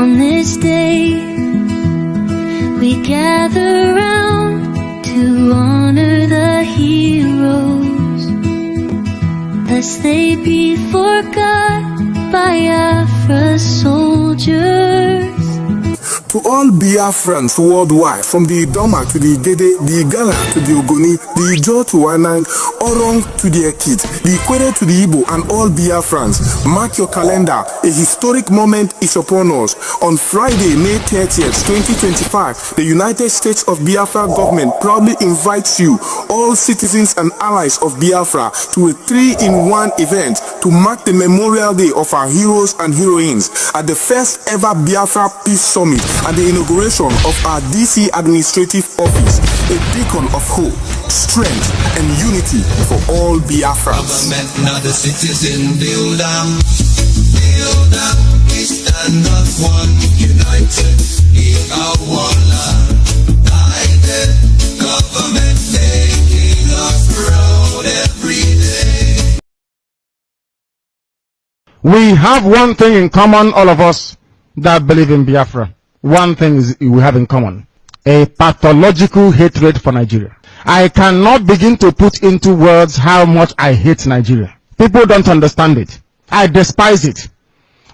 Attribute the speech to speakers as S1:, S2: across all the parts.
S1: On this day, we gather round to honor the heroes, lest they be forgot by Afra's soldiers.
S2: To all Biafrans worldwide, from the Idoma to the Igede, the Igala to the Ogoni, the Ijo to Wanang, Orong to the Ekit, the Ikwere to the Igbo, and all Biafrans, mark your calendar. A historic moment is upon us. On Friday, May 30th, 2025, the United States of Biafra government proudly invites you, all citizens and allies of Biafra, to a 3-in-1 event to mark the Memorial Day of our heroes and heroines at the first ever Biafra Peace Summit and the inauguration of our DC administrative office, a beacon of hope, strength, and unity for all Biafrans.
S3: Government, not the citizen, build up, we stand up one, united, in our one land, guided, government making us proud every day.
S4: We have one thing in common, all of us that believe in Biafra. One thing is we have in common: a pathological hatred for Nigeria. I cannot begin to put into words how much I hate Nigeria. People don't understand it. I despise it.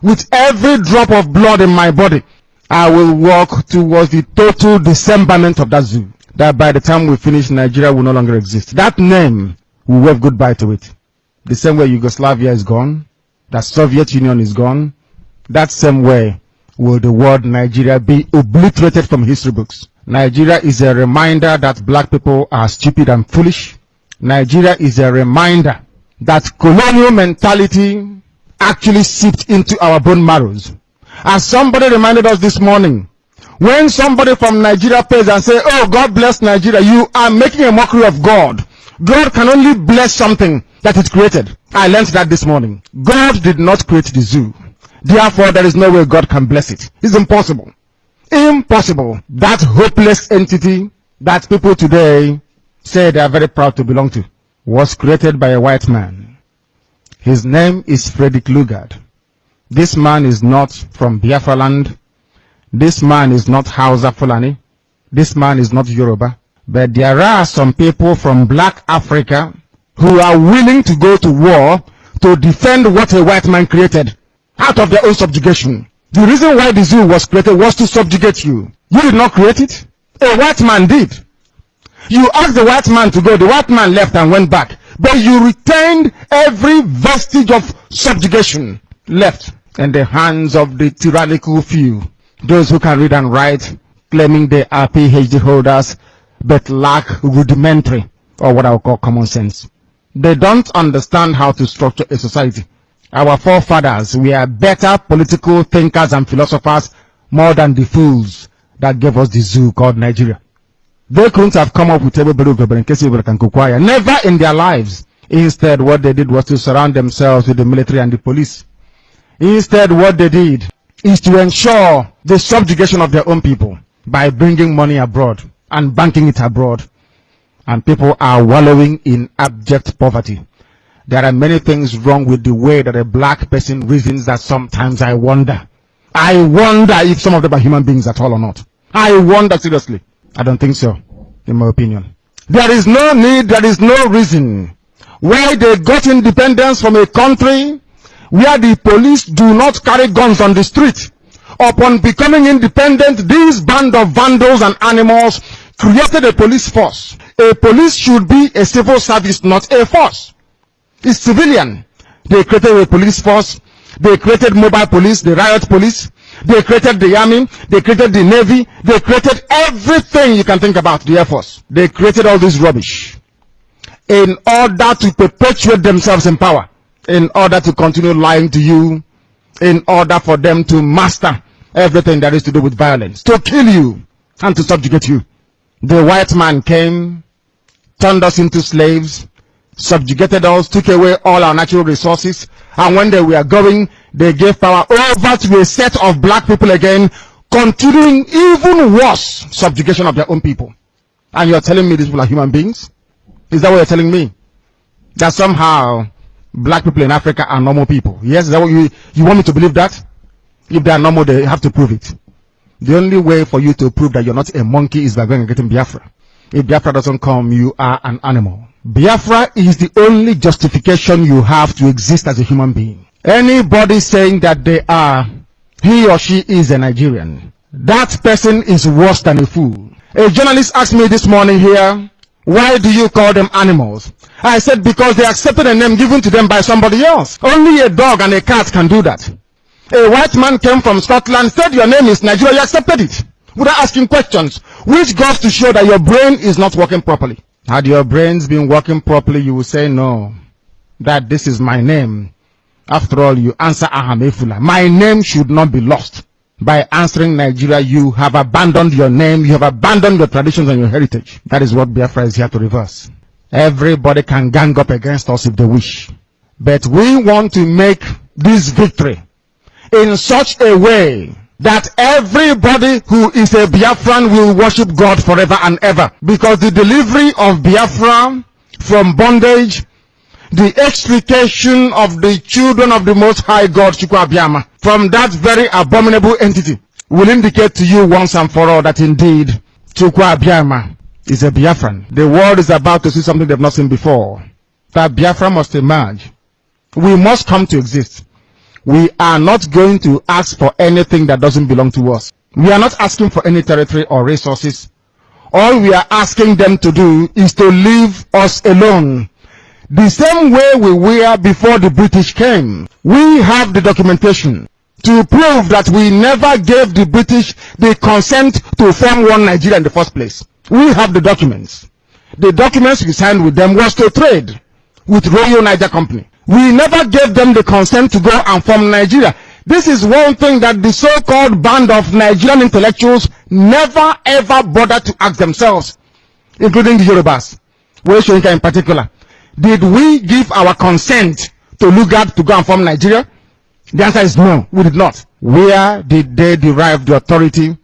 S4: With every drop of blood in my body, I will walk towards the total dismemberment of that zoo. That by the time we finish, Nigeria will no longer exist. That name, we wave goodbye to it. The same way Yugoslavia is gone, that Soviet Union is gone, that same way will the word Nigeria be obliterated from history books. Nigeria is a reminder that black people are stupid and foolish. Nigeria is a reminder that colonial mentality actually seeped into our bone marrows. As somebody reminded us this morning, when somebody from Nigeria pays and say, "Oh, God bless Nigeria," you are making a mockery of God. God can only bless something that it created. I learned that this morning. God did not create the zoo. Therefore, there is no way God can bless it. It's impossible. Impossible. That hopeless entity that people today say they are very proud to belong to was created by a white man. His name is Frederick Lugard. This man is not from Biafra land. This man is not Hausa Fulani. This man is not Yoruba. But there are some people from black Africa who are willing to go to war to defend what a white man created out of their own subjugation. The reason why the zoo was created was to subjugate you. You did not create it. A white man did. You asked the white man to go. The white man left and went back. But you retained every vestige of subjugation left in the hands of the tyrannical few. Those who can read and write, claiming they are PhD holders, but lack rudimentary, or what I would call common sense. They don't understand how to structure a society. Our forefathers were better political thinkers and philosophers more than the fools that gave us the zoo called Nigeria. They couldn't have come up with never in their lives. Instead, what they did was to surround themselves with the military and the police. Instead, what they did is to ensure the subjugation of their own people by bringing money abroad and banking it abroad. And people are wallowing in abject poverty. There are many things wrong with the way that a black person reasons that sometimes I wonder. I wonder if some of them are human beings at all or not. I wonder seriously. I don't think so, in my opinion. There is no need, there is no reason why they got independence from a country where the police do not carry guns on the street. Upon becoming independent, these band of vandals and animals created a police force. A police should be a civil service, not a force. It's civilian. They created a police force. They created mobile police, the riot police. They created the army. They created the navy. They created everything you can think about, the Air Force. They created all this rubbish in order to perpetuate themselves in power, in order to continue lying to you, in order for them to master everything that is to do with violence, to kill you and to subjugate you. The white man came, turned us into slaves, subjugated us, took away all our natural resources, and when they were going, they gave power over to a set of black people again, continuing even worse subjugation of their own people. And you're telling me these people are human beings? Is that what you're telling me? That somehow black people in Africa are normal people? Yes, is that what you want me to believe that? If they are normal, they have to prove it. The only way for you to prove that you're not a monkey is by going and getting Biafra. If Biafra doesn't come, you are an animal. Biafra is the only justification you have to exist as a human being. Anybody saying that he or she is a Nigerian, that person is worse than a fool. A journalist asked me this morning here, why do you call them animals? I said, because they accepted a name given to them by somebody else. Only a dog and a cat can do that. A white man came from Scotland, said your name is Nigeria, you accepted it without asking questions, which goes to show that your brain is not working properly. Had your brains been working properly, you would say no, that this is my name. After all, you answer Ahamefula. My name should not be lost. By answering Nigeria, you have abandoned your name, you have abandoned your traditions and your heritage. That is what Biafra is here to reverse. Everybody can gang up against us if they wish. But we want to make this victory in such a way that everybody who is a Biafran will worship God forever and ever. Because the delivery of Biafra from bondage, the extrication of the children of the Most High God, Chukwu Abiyama, from that very abominable entity, will indicate to you once and for all that indeed Chukwu Abiyama is a Biafran. The world is about to see something they've not seen before. That Biafra must emerge. We must come to exist. We are not going to ask for anything that doesn't belong to us. We are not asking for any territory or resources. All we are asking them to do is to leave us alone. The same way we were before the British came. We have the documentation to prove that we never gave the British the consent to form one Nigeria in the first place. We have the documents. The documents we signed with them was to trade with Royal Niger Company. We never gave them the consent to go and form Nigeria. This is one thing that the so-called band of Nigerian intellectuals never ever bothered to ask themselves, including the Yorubas, Weshoinka in particular. Did we give our consent to Lugard to go and form Nigeria? The answer is no, we did not. Where did they derive the authority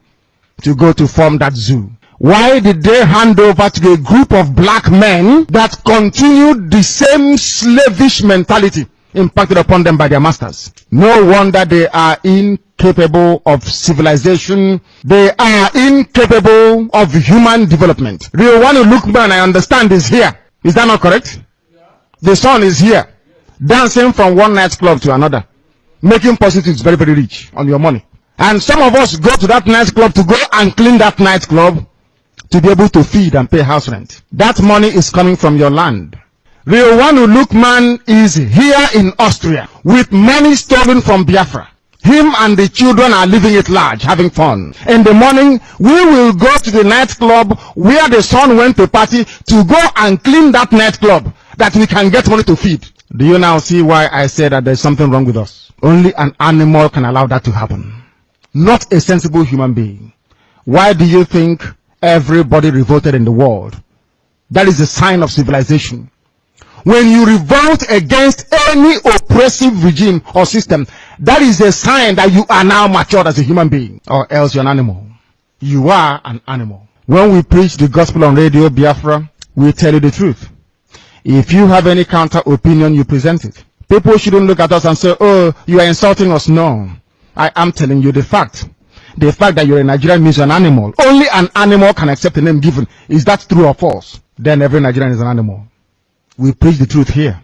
S4: to go to form that zoo? Why did they hand over to a group of black men that continued the same slavish mentality impacted upon them by their masters? No wonder they are incapable of civilization. They are incapable of human development. Riowanu Lukman, I understand, is here. Is that not correct? Yeah. The son is here, dancing from one nightclub to another, making prostitutes very, very rich on your money. And some of us go to that nightclub to go and clean that nightclub to be able to feed and pay house rent. That money is coming from your land. Riowanu Lukman is here in Austria with money stolen from Biafra. Him and the children are living it large, having fun. In the morning, we will go to the nightclub where the son went to party to go and clean that nightclub that we can get money to feed. Do you now see why I say that there's something wrong with us? Only an animal can allow that to happen. Not a sensible human being. Why do you think everybody revolted in the world? That is a sign of civilization. When you revolt against any oppressive regime or system, that is a sign that you are now matured as a human being, or else you're an animal. You are an animal. When we preach the gospel on Radio Biafra, we tell you the truth. If you have any counter opinion, you present it. People shouldn't look at us and say, oh, you are insulting us. No, I am telling you the fact. The fact that you're a Nigerian means you're an animal. Only an animal can accept a name given. Is that true or false? Then every Nigerian is an animal. We preach the truth here.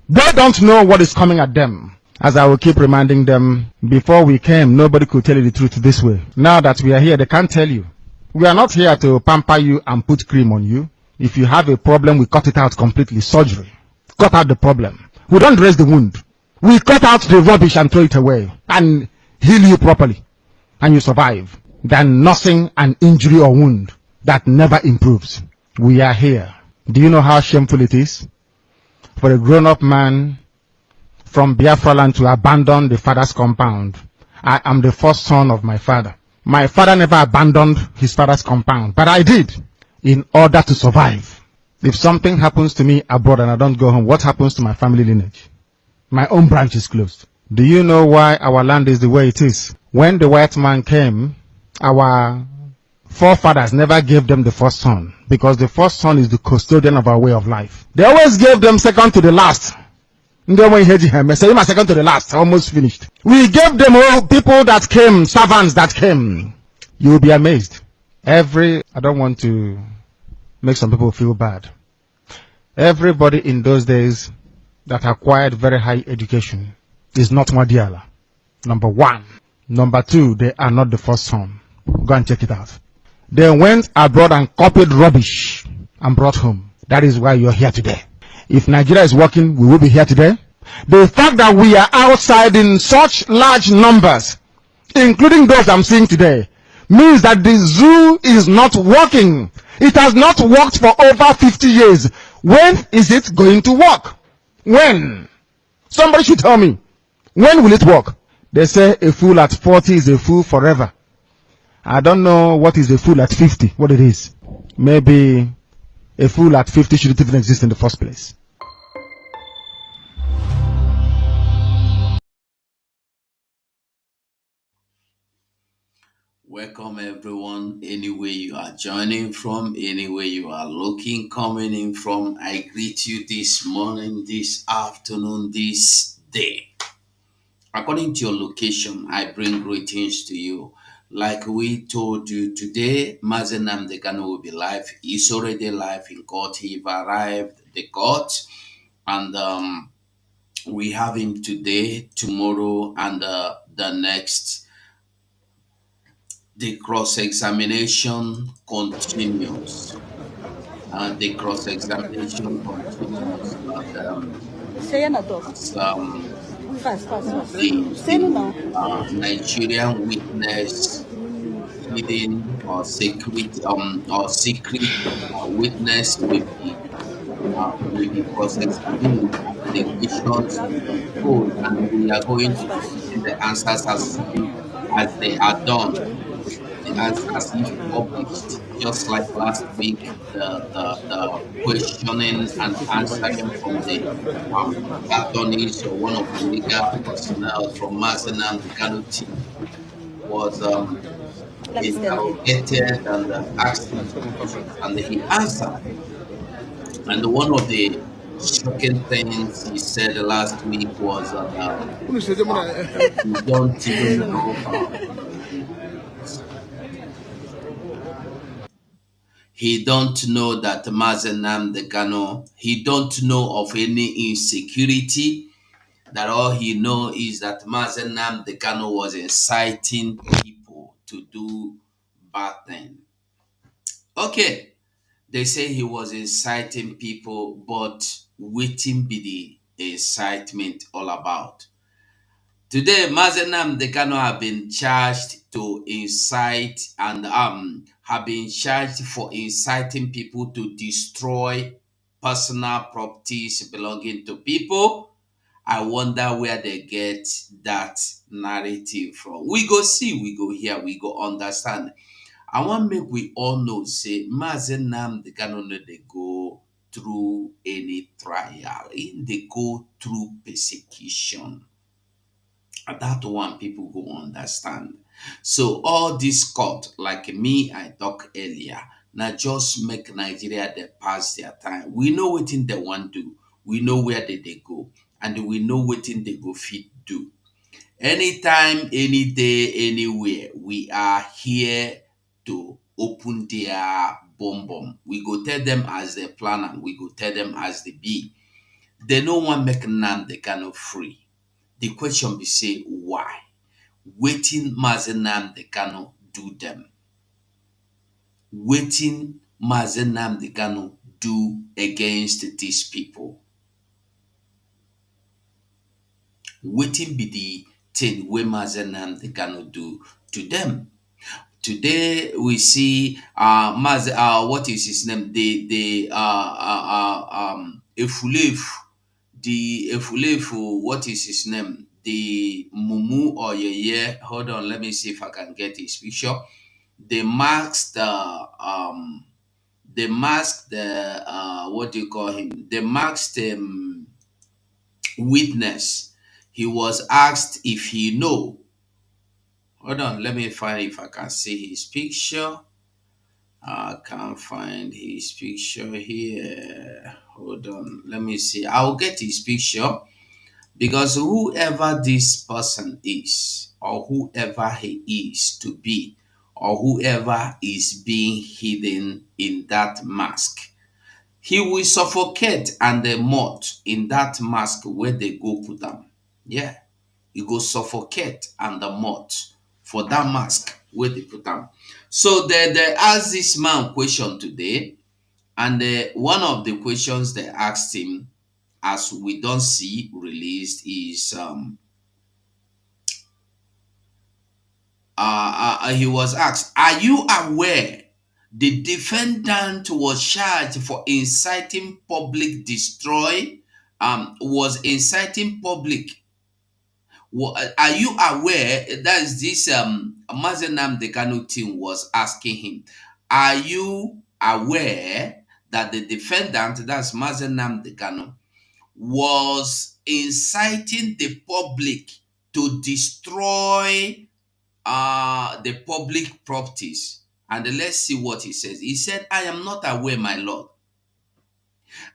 S4: They don't know what is coming at them. As I will keep reminding them, before we came, nobody could tell you the truth this way. Now that we are here, they can't tell you. We are not here to pamper you and put cream on you. If you have a problem, we cut it out completely. Surgery. Cut out the problem. We don't dress the wound. We cut out the rubbish and throw it away and heal you properly. And you survive. Than nursing an injury or wound that never improves. We are here. Do you know how shameful it is for a grown-up man from Biafra land to abandon the father's compound? I am the first son of my father. My father never abandoned his father's compound, but I did in order to survive. If something happens to me abroad and I don't go home, what happens to my family lineage? My own branch is closed. Do you know why our land is the way it is? When the white man came, our forefathers never gave them the first son, because the first son is the custodian of our way of life. They always gave them second to the last. Second to the last, almost finished. We gave them all people that came, servants that came. You will be amazed. I don't want to make some people feel bad. Everybody in those days that acquired very high education is not Madiala. Number one. Number two, they are not the first son. Go and check it out. They went abroad and copied rubbish and brought home. That is why you're here today. If Nigeria is working, we will be here today. The fact that we are outside in such large numbers, including those I'm seeing today, means that the zoo is not working. It has not worked for over 50 years. When is it going to work? When? Somebody should tell me. When will it work? They say a fool at 40 is a fool forever. I don't know what is a fool at 50, what it is. Maybe a fool at 50 shouldn't even exist in the first place.
S5: Welcome everyone, anywhere you are joining from, anywhere you are looking, coming in from. I greet you this morning, this afternoon, this day. According to your location, I bring greetings to you. Like we told you today, Mazi Nnamdi Kanu will be live. He's already live in court. He arrived at the court, and we have him today, tomorrow, and the next. The cross-examination continues. The cross-examination continues. The Nigerian witness hidden or secret witness will be cross-examined with allegations told, and we are going to be getting the answers as they are done. As if published, just like last week, the questioning and answering from the attorneys or one of the legal personnel from Mazi Nnamdi Kanu team was interrogated and asked him some questions, and he answered. And one of the shocking things he said last week was we don't even know. He don't know that Mazi Nnamdi Kanu, he don't know of any insecurity. That all he know is that Mazi Nnamdi Kanu was inciting people to do bad things. Okay, they say he was inciting people, but waiting be the incitement all about. Today, Mazi Nnamdi Kanu have been charged to incite and have been charged for inciting people to destroy personal properties belonging to people. I wonder where they get that narrative from. We go see, we go hear, we go understand. I want make we all know, say, Mazi Nnamdi Kanu no dey go through any trial. They go through persecution. That one people go understand. So all this court, like me, I talk earlier, now just make Nigeria they pass their time. We know what in they want to do. We know where they go, and we know what in they go fit do. Anytime, any day, anywhere, we are here to open their bomb. We go tell them as they plan, and we go tell them as they be. They no one make Nnamdi Kanu free. The question be say why? Waiting Mazi Nnamdi Kanu do them. Waiting Mazi Nnamdi Kanu do against these people. Waiting be the thing where Mazi Nnamdi Kanu do to them. Today we see Mazi what is his name? The Efulefu. The Efulefu, what is his name? The Mumu or Yeye. Hold on, let me see if I can get his picture. They masked the what do you call him? They masked witness. He was asked if he know. Hold on, let me find if I can see his picture. I can't find his picture here. Hold on, let me see. I'll get his picture. Because whoever this person is, or whoever he is to be, or whoever is being hidden in that mask, he will suffocate and the moth in that mask where they go put them. Yeah, he go suffocate and the moth for that mask where they put them. So they asked this man question today, and one of the questions they asked him, as we don't see released, is he was asked, "Are you aware the defendant was charged for inciting public destroy? Was inciting public. Are you aware?" That is this Mazi Nnamdi Kanu team was asking him. Are you aware that the defendant, that's Mazi Nnamdi Kanu, was inciting the public to destroy the public properties? And let's see what he says. He said, "I am not aware, my lord.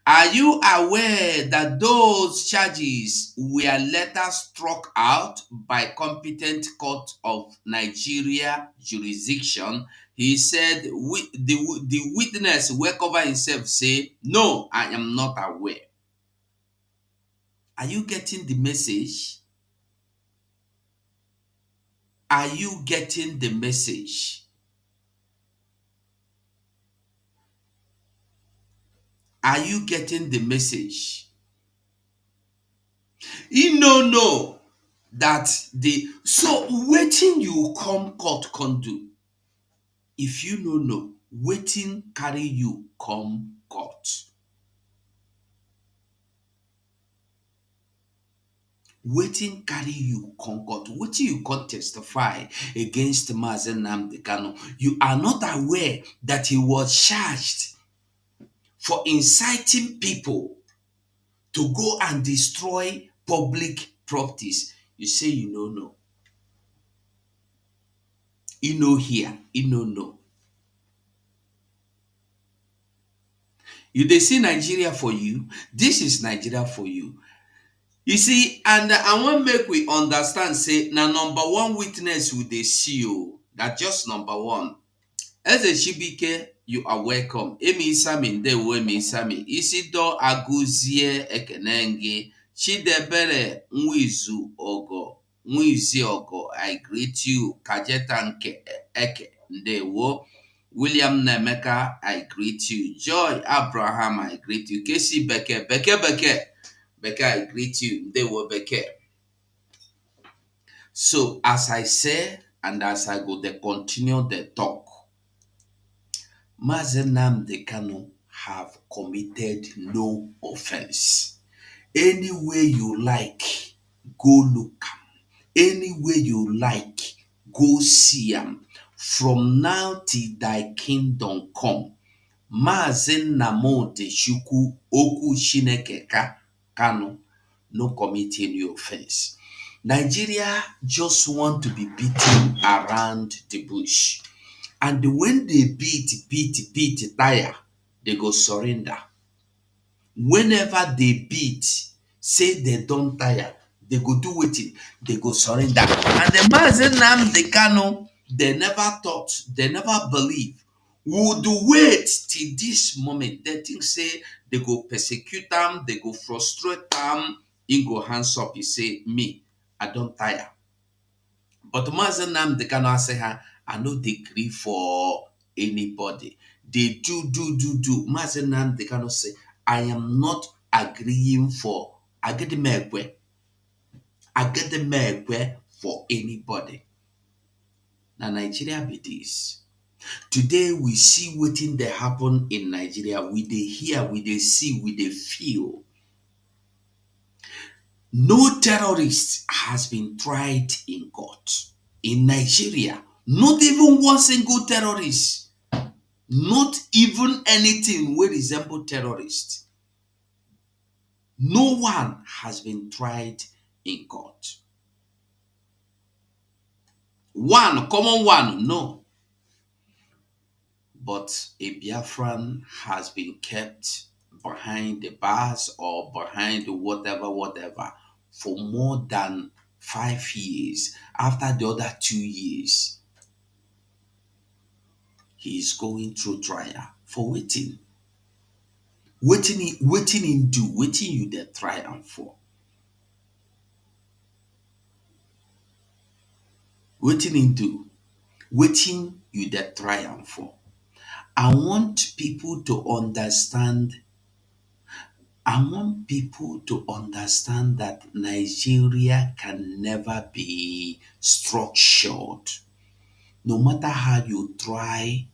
S5: Are you aware that those charges were later struck out by competent court of Nigeria jurisdiction?" He said, the witness will cover himself, say, "No, I am not aware." Are you getting the message? Are you getting the message? Are you getting the message? You know that the so waiting you come court can do. If you know, waiting carry you come court. Waiting carry you come court. Waiting you can testify against Mazi Nnamdi Kanu. You are not aware that he was charged for inciting people to go and destroy public properties. You say you don't know. You know here, you don't know. You they see Nigeria for you. This is Nigeria for you. You see, and I want make we understand, say, now number one witness with the CEO, that just number one. As a Shibike, you are welcome. Emi Sami, de Wemi Sami, Isido Aguzie Ekenenge, Chidebere Mwizu Ogo, Mwizi Ogo, I greet you. Kajetanke Eke, Ndewo. William Nemeka, I greet you. Joy Abraham, I greet you. Casey Beke, I greet you. Ndewo Beke. So, as I say, and as I go, they continue the talk. Mazi Nnamdi Kanu have committed no offense. Any way you like, go look am. Any way you like, go see am. From now till thy kingdom come, Mazi Nnamdi Chukwu Okwu Chineke Kanu no commit any offense. Nigeria just want to be beaten around the bush. And when they beat, tire, they go surrender. Whenever they beat, say they don't tire, they go do wetin, they go surrender. And the Mazi Nnamdi Kanu, they never thought, they never believe, would wait till this moment. They think say they go persecute them, they go frustrate them, he go hands up, he say, me, I don't tire. But Mazi Nnamdi Kanu say, I no dey gree for anybody. They do. Mazi Nnamdi Kanu say, I am not agreeing for agedemekwe for anybody. Now Nigeria be this. Today we see wetin dey happen in Nigeria. We dey hear, we dey see, we dey feel. No terrorist has been tried in court. In Nigeria, not even one single terrorist, not even anything wey resemble terrorist. No one has been tried in court. One, common one, no. But a Biafran has been kept behind the bars or behind whatever, for more than 5 years. After the other 2 years, he is going through trial for waiting. Waiting him do, waiting you the trial for. Waiting him do, waiting you the trial for. I want people to understand. I want people to understand that Nigeria can never be structured. No matter how you try,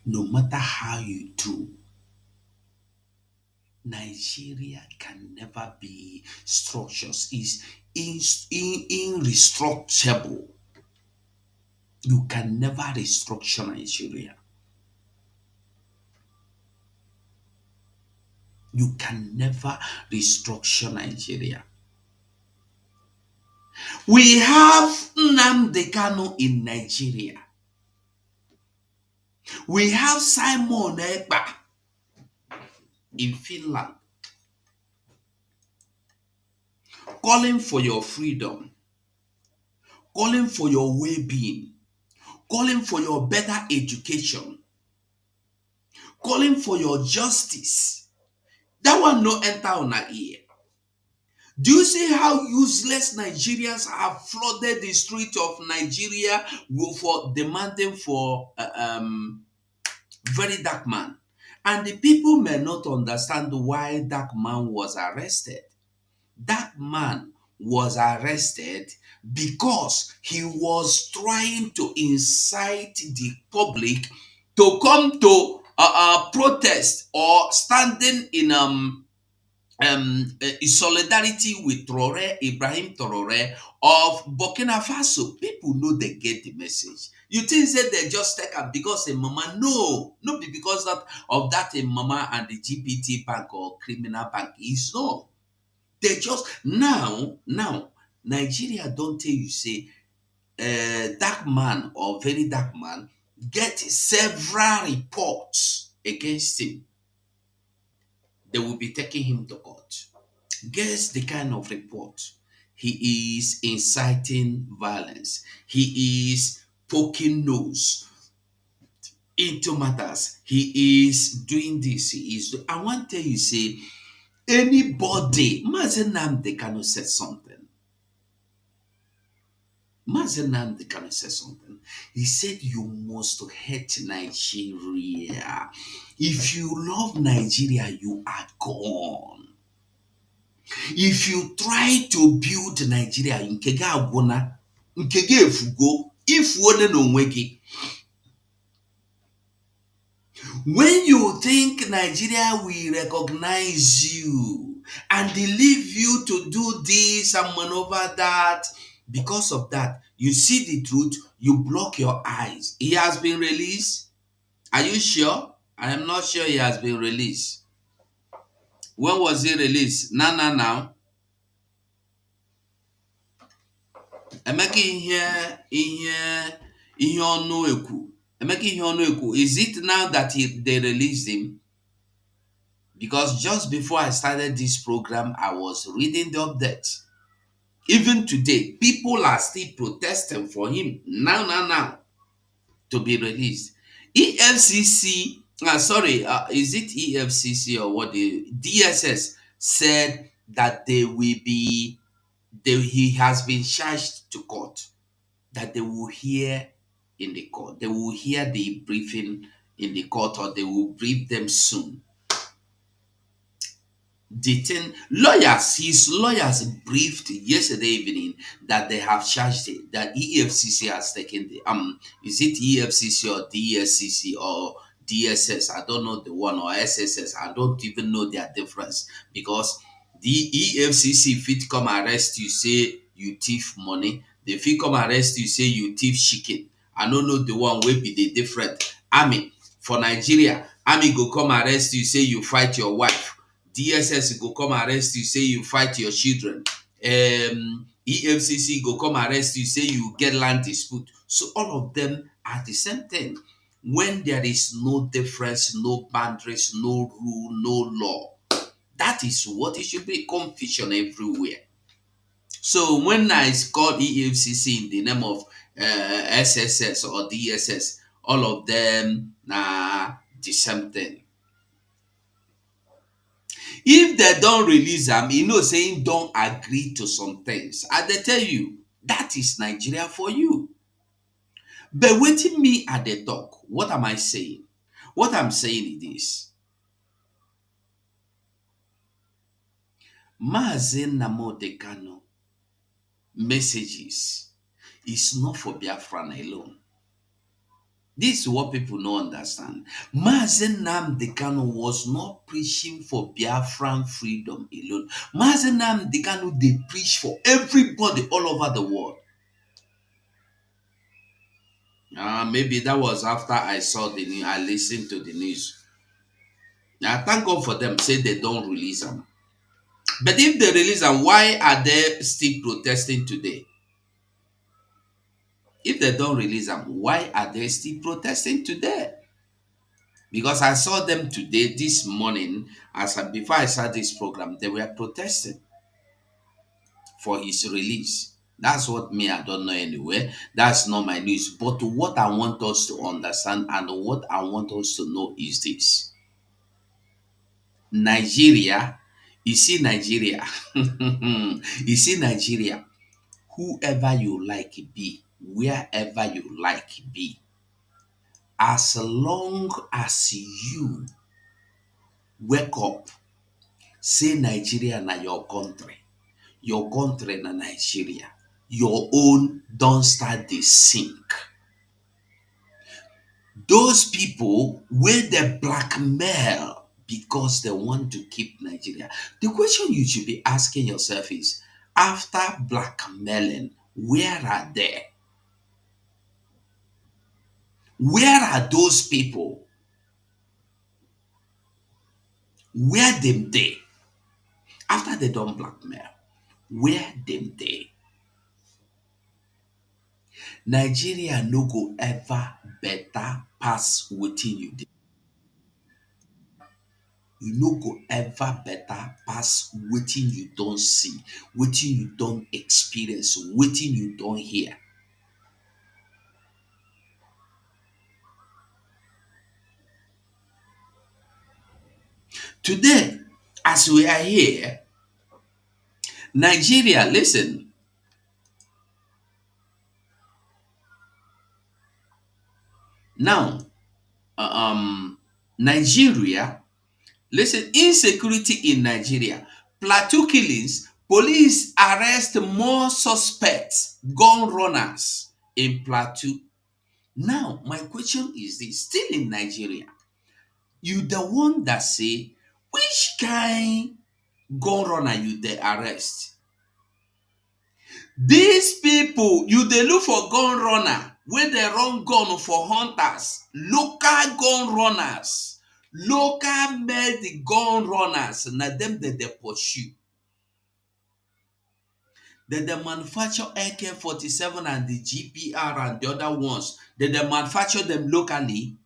S5: no matter how you do, Nigeria can never be structured. It's irrestructurable. You can never restructure Nigeria. You can never restructure Nigeria. We have Nnamdi Kanu in Nigeria. We have Simon Ekpa in Finland calling for your freedom, calling for your well-being, calling for your better education, calling for your justice. That one no enter on our ear. Do you see how useless Nigerians have flooded the street of Nigeria for demanding for very dark man? And the people may not understand why dark man was arrested. That man was arrested because he was trying to incite the public to come to protest or standing in solidarity with Ibrahim Traore of Burkina Faso. People know they get the message. You think that they just take up because a mama? No, not because of that a mama and the GPT bank or criminal bank is no. They just now Nigeria don't tell you say dark man or very dark man get several reports against him. They will be taking him to court. Guess the kind of report. He is inciting violence. He is poking nose into matters. He is doing this. He is. I want to tell you, say, anybody, Mazi Nnamdi Kanu said something. Mazi Nnamdi Kanu said something. He said, you must hate Nigeria. If you love Nigeria, you are gone. If you try to build Nigeria, nkega agwụna, nkega efugo, ifuone n'onwe gị. When you think Nigeria will recognize you and leave you to do this and maneuver that, because of that, you see the truth, you block your eyes. He has been released. Are you sure? I am not sure he has been released. When was he released? Now. Emeka ihe ọnụ ekwu. Emeka ihe ọnụ ekwu. Is it now that they released him? Because just before I started this program, I was reading the update. Even today, people are still protesting for him now to be released. EFCC, is it EFCC or what? The DSS said that he has been charged to court, that they will hear in the court. They will hear the briefing in the court, or they will brief them soon. His lawyers briefed yesterday evening that they have charged it, that EFCC has taken the is it EFCC or DSCC or DSS? I don't know the one, or SSS. I don't even know their difference, because the EFCC fit come arrest you, say you thief money. They fit come arrest you, say you thief chicken. I don't know the one will be the different. Army for Nigeria, army go come arrest you, say you fight your wife. DSS go come arrest you, say you fight your children. EFCC go come arrest you, say you get land dispute. So all of them are the same thing. When there is no difference, no boundaries, no rule, no law, That is what it should be, confusion everywhere. So when I called EFCC in the name of SSS or DSS, all of them the same thing. If they don't release them, saying don't agree to some things. And they tell you that is Nigeria for you. But waiting me at the talk, what am I saying? What I'm saying is this. Mazi Nnamdi Kanu messages is not for Biafran alone. This is what people don't understand. Mazi Nnamdi Kanu was not preaching for Biafran freedom alone. Mazi Nnamdi Kanu, they preach for everybody all over the world. Maybe that was after I saw the news, I listened to the news. Now, thank God for them, say they don't release them. But if they release them, why are they still protesting today? If they don't release them, why are they still protesting today? Because I saw them today, this morning, before I started this program, they were protesting for his release. That's what me, I don't know anyway. That's not my news. But what I want us to understand and what I want us to know is this. Nigeria, you see Nigeria, you see Nigeria, whoever you like be, wherever you like be, as long as you wake up, say Nigeria na your country na Nigeria, your own don't start the sink. Those people where they blackmail because they want to keep Nigeria. The question you should be asking yourself is, after blackmailing, where are they? Where are those people? Where them they? After they don't blackmail, where them they? Nigeria no go ever better pass within you. You no go ever better pass wetin you don't see, wetin you don't experience, wetin you don't hear. Today, as we are here, Nigeria, listen. Now, Nigeria, listen, insecurity in Nigeria, plateau killings, police arrest more suspects, gun runners in plateau. Now, my question is this, still in Nigeria, you the one that say, which kind gun runner you dey arrest? These people, you dey look for gun runner wey dey run gun for hunters, local gun runners, local made gun runners, na dem dey pursue. Dem dey manufacture AK-47 and the GPR and the other ones. Dem dey manufacture them locally.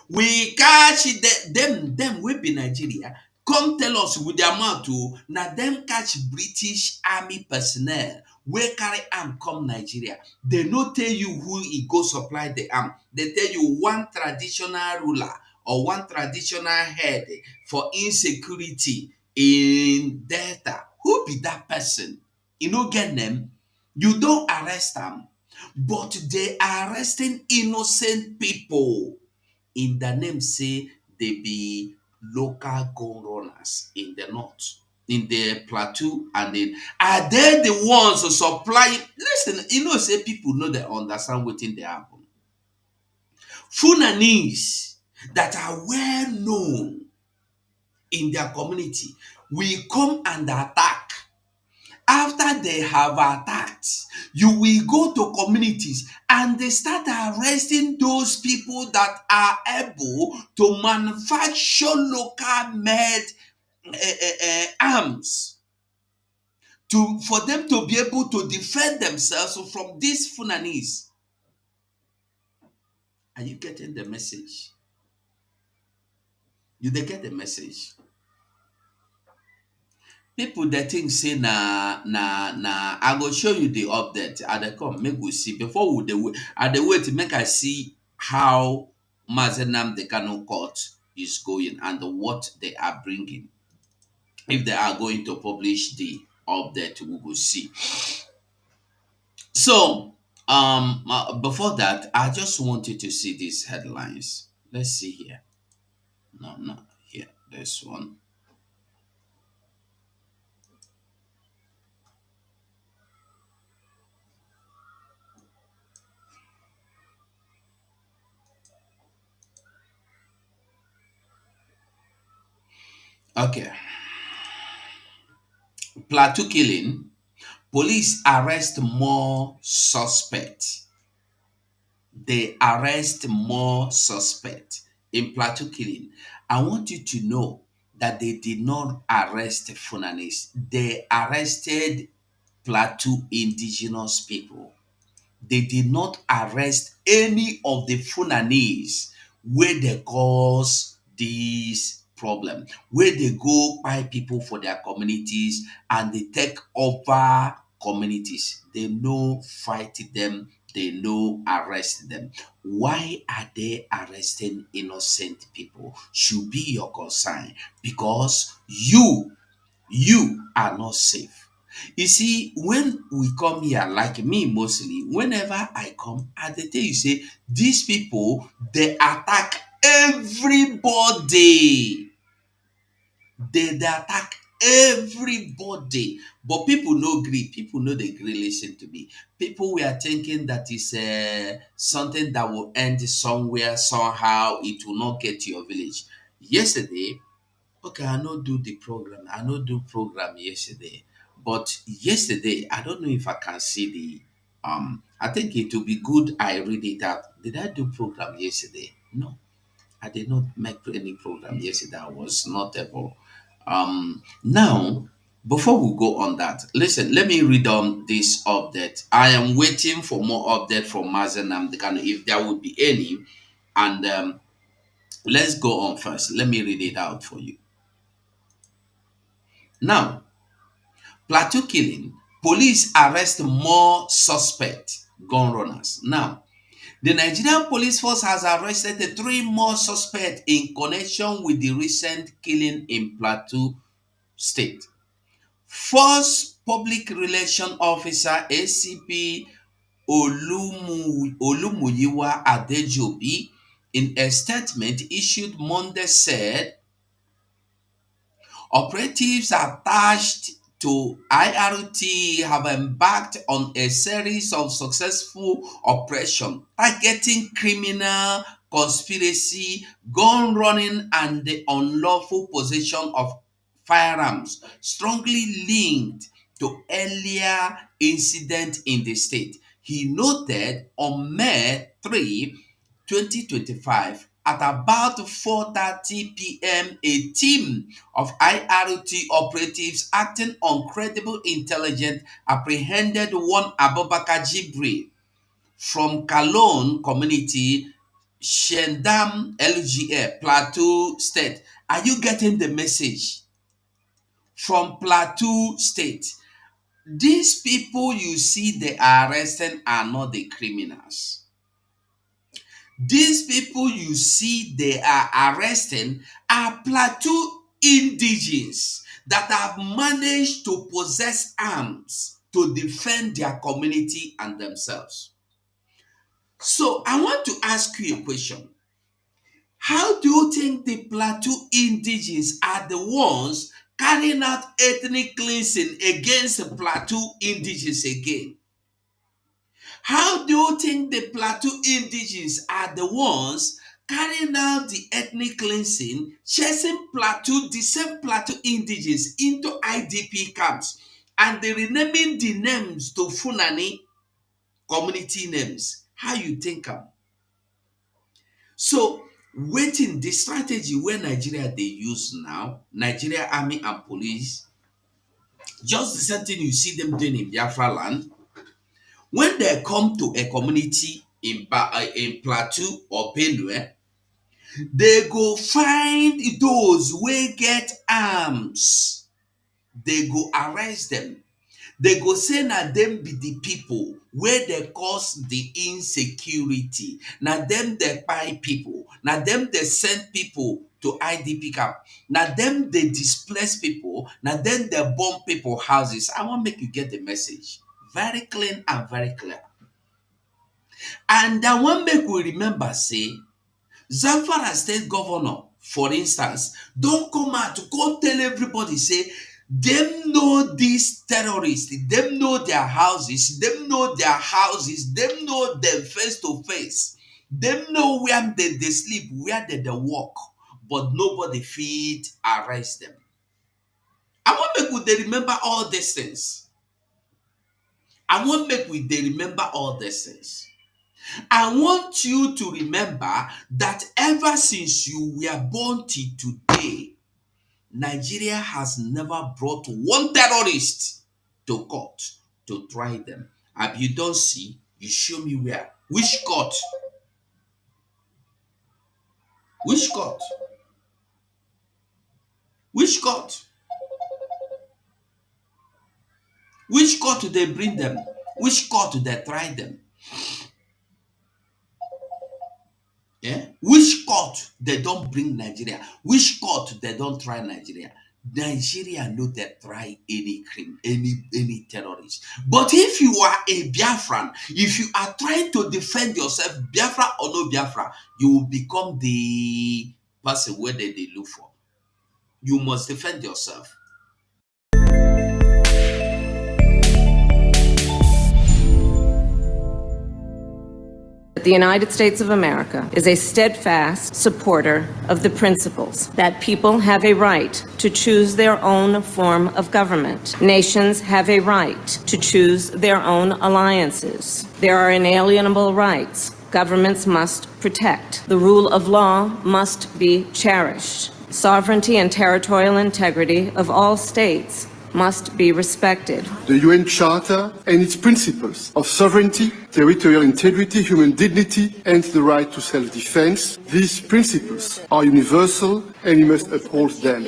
S5: We catch them wey be Nigeria, come tell us with their mouth o, na dem catch British army personnel wey carry arm come Nigeria. They no tell you who e go supply the arm. They tell you one traditional ruler or one traditional head for insecurity in Delta. Who be that person? You no get them. You don't arrest them, but they are arresting innocent people in the name say they be local gun runners in the north, in the plateau, and then are they the ones supplying? Listen, say people know they understand wetin dey happen. Funanis that are well known in their community will come and attack. After they have attacked, you will go to communities and they start arresting those people that are able to manufacture local made arms for them to be able to defend themselves from these Funanis. Are you getting the message? You they get the message? People that think say na I go show you the update. I dey come make we see before we dey wait. I dey wait make I see how Mazi Nnamdi Kanu court is going and what they are bringing. If they are going to publish the update, we will see. So, before that, I just wanted to see these headlines. Let's see here. No, no, here. This one. Okay. Plateau killing. Police arrest more suspects. They arrest more suspects in Plateau killing. I want you to know that they did not arrest Funanis. They arrested Plateau indigenous people. They did not arrest any of the Funanis where they cause this problem, where they go buy people for their communities and they take over communities. They no fight them, they no arrest them. Why are they arresting innocent people? Should be your concern because you are not safe. You see, when we come here, like me mostly, whenever I come, I dey tell you say these people they attack everybody. They attack everybody. But people no gree. People no dey gree listen to me. People were thinking that is something that will end somewhere somehow. It will not get to your village. Yesterday, okay, I no do the program. I no do program yesterday. But yesterday, I don't know if I can see the I think it will be good I read it out. Did I do program yesterday? No, I did not make any program yesterday. I was not able. Now before we go on that, listen, let me read on this update. I am waiting for more update from Mazi Nnamdi Kanu if there would be any. And let's go on first. Let me read it out for you. Now, Plateau killing, police arrest more suspect gun runners. Now, the Nigerian police force has arrested three more suspects in connection with the recent killing in Plateau State. First Public Relation Officer ACP Olumuyiwa Adejobi, in a statement issued Monday, said operatives attached to IRT have embarked on a series of successful operations targeting criminal conspiracy, gun running, and the unlawful possession of firearms, strongly linked to earlier incidents in the state. He noted on May 3, 2025, at about 4:30 p.m., a team of IRT operatives acting on credible intelligence apprehended one Abubakar Jibril from Kalon community, Shendam LGA, Plateau State. Are you getting the message? From Plateau State. These people you see they are arresting are not the criminals. These people you see they are arresting are Plateau indigenes that have managed to possess arms to defend their community and themselves. So I want to ask you a question. How do you think the Plateau indigenes are the ones carrying out ethnic cleansing against Plateau indigenes again? How do you think the Plateau indigenes are the ones carrying out the ethnic cleansing, chasing Plateau, the same Plateau indigenes into IDP camps, and they renaming the names to Funani community names? How you think am? So, waiting the strategy where Nigeria they use now, Nigeria Army and Police, just the same thing you see them doing in Biafra land. When they come to a community in Plateau or Benue, they go find those wey get arms. they go arrest them. They go say na them be the people where they cause the insecurity. Na them they buy people. Na them they send people to IDP camp. Na them they displace people. Na them they bomb people houses. I want make you get the message. Very clean and very clear. And I want make we remember say, Zamfara state governor, for instance, don't come out to go tell everybody say, them know these terrorists, them know their houses, them know them face to face, them know where they sleep, where they walk, but nobody feed arrest them. I want make we they remember all these things. I want make we they remember all these things. I want you to remember that ever since you were born till today, Nigeria has never brought one terrorist to court to try them. If you don't see, you show me where. Which court? Which court? Which court? Which court do they bring them? Which court do they try them? Yeah? Which court they don't bring Nigeria? Which court they don't try Nigeria? Nigeria no they try any crime, any terrorist. But if you are a Biafran, if you are trying to defend yourself, Biafra or no Biafra, you will become the person where they look for. You must defend yourself.
S6: The United States of America is a steadfast supporter of the principles that people have a right to choose their own form of government. Nations have a right to choose their own alliances. There are inalienable rights governments must protect. The rule of law must be cherished. Sovereignty and territorial integrity of all states must be respected.
S7: The UN Charter and its principles of sovereignty, territorial integrity, human dignity, and the right to self-defense, these principles are universal and we must uphold them.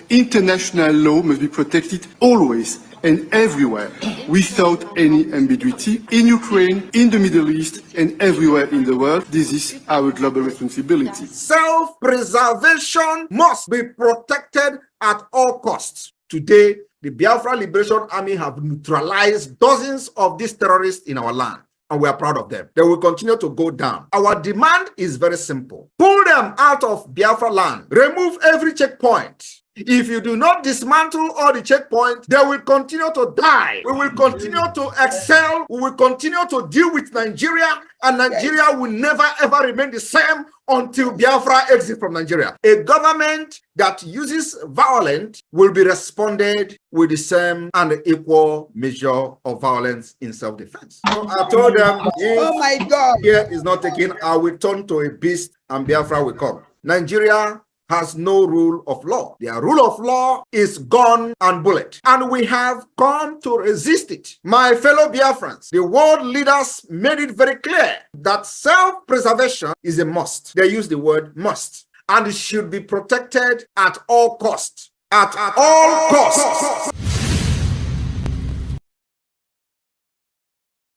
S7: International law must be protected always and everywhere, without any ambiguity, in Ukraine, in the Middle East, and everywhere in the world. This is our global responsibility.
S8: Self-preservation must be protected at all costs. Today, the Biafra Liberation Army have neutralized dozens of these terrorists in our land, and we are proud of them. They will continue to go down. Our demand is very simple. Pull them out of Biafra land. Remove every checkpoint. If you do not dismantle all the checkpoints, they will continue to die. We will continue to excel. We will continue to deal with Nigeria, and Nigeria will never ever remain the same until Biafra exits from Nigeria. A government that uses violence will be responded with the same and equal measure of violence in self-defense. So I told them,
S9: oh my God,
S8: care is not taken, I will turn to a beast and Biafra will come. Nigeria has no rule of law. Their rule of law is gun and bullet, and we have come to resist it. My fellow Biafrans, the world leaders made it very clear that self-preservation is a must. They use the word must, and it should be protected at all costs. At all costs.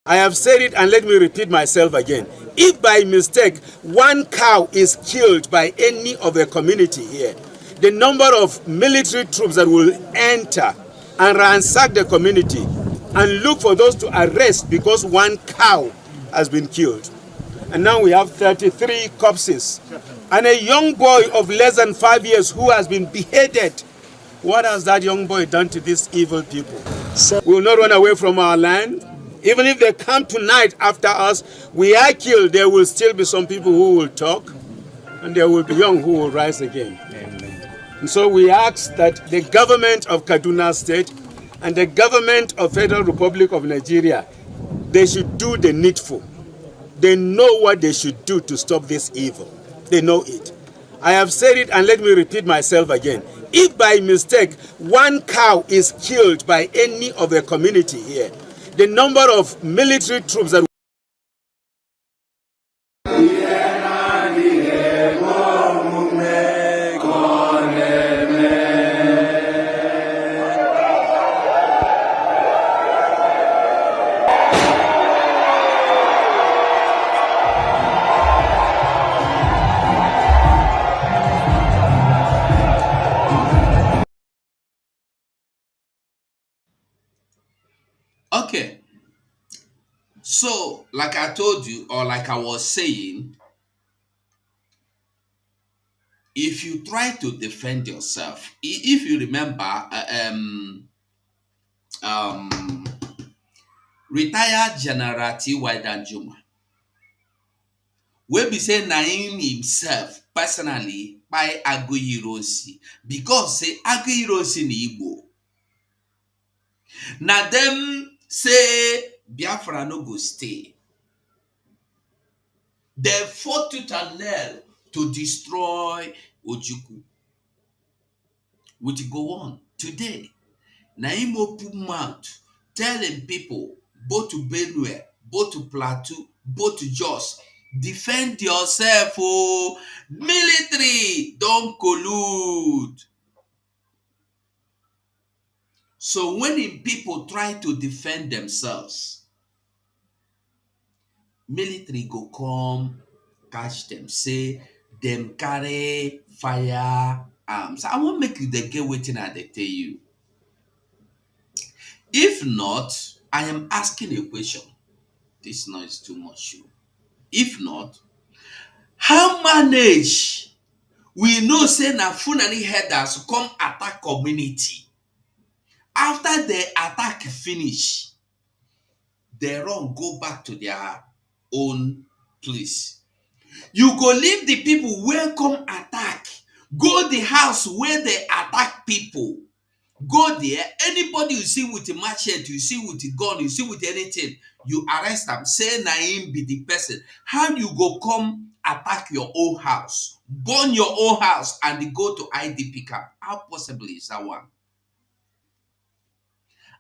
S10: I have said it, and let me repeat myself again. If by mistake one cow is killed by any of the community here, the number of military troops that will enter and ransack the community and look for those to arrest because one cow has been killed. And now we have 33 corpses. And a young boy of less than 5 years who has been beheaded. What has that young boy done to these evil people? We will not run away from our land. Even if they come tonight after us, we are killed, there will still be some people who will talk, and there will be young who will rise again. Amen. And so we ask that the government of Kaduna State and the government of Federal Republic of Nigeria, they should do the needful. They know what they should do to stop this evil. They know it. I have said it, and let me repeat myself again. If by mistake one cow is killed by any of the community here, the number of military troops that
S5: So, like I told you, or like I was saying, if you try to defend yourself, if you remember, um, retired General T.Y. Danjuma, wey be say na him himself personally kpai Aguiyi-Ironsi because say Aguiyi-Ironsi na Igbo. Na dem say Biafra no go stay. They fought tooth and nail to destroy Ojukwu. Which go on today. Na him open mouth telling people both to Benue, both to Plateau, both to Jos, defend yourself, oh, military don't collude. So when people try to defend themselves, military go come catch them, say them carry fire arms. I won't make you the get waiting at they tell you. If not, I am asking a question. This noise too much. If not, how manage we know say na Fulani herders come attack community. After the attack finish, they run go back to their own place. You go leave the people where come attack, go the house where they attack people. Go there, anybody you see with a machete, you see with a gun, you see with anything, you arrest them, say na him be the person. How you go come attack your own house, burn your own house, and go to IDP camp? How possible is that one?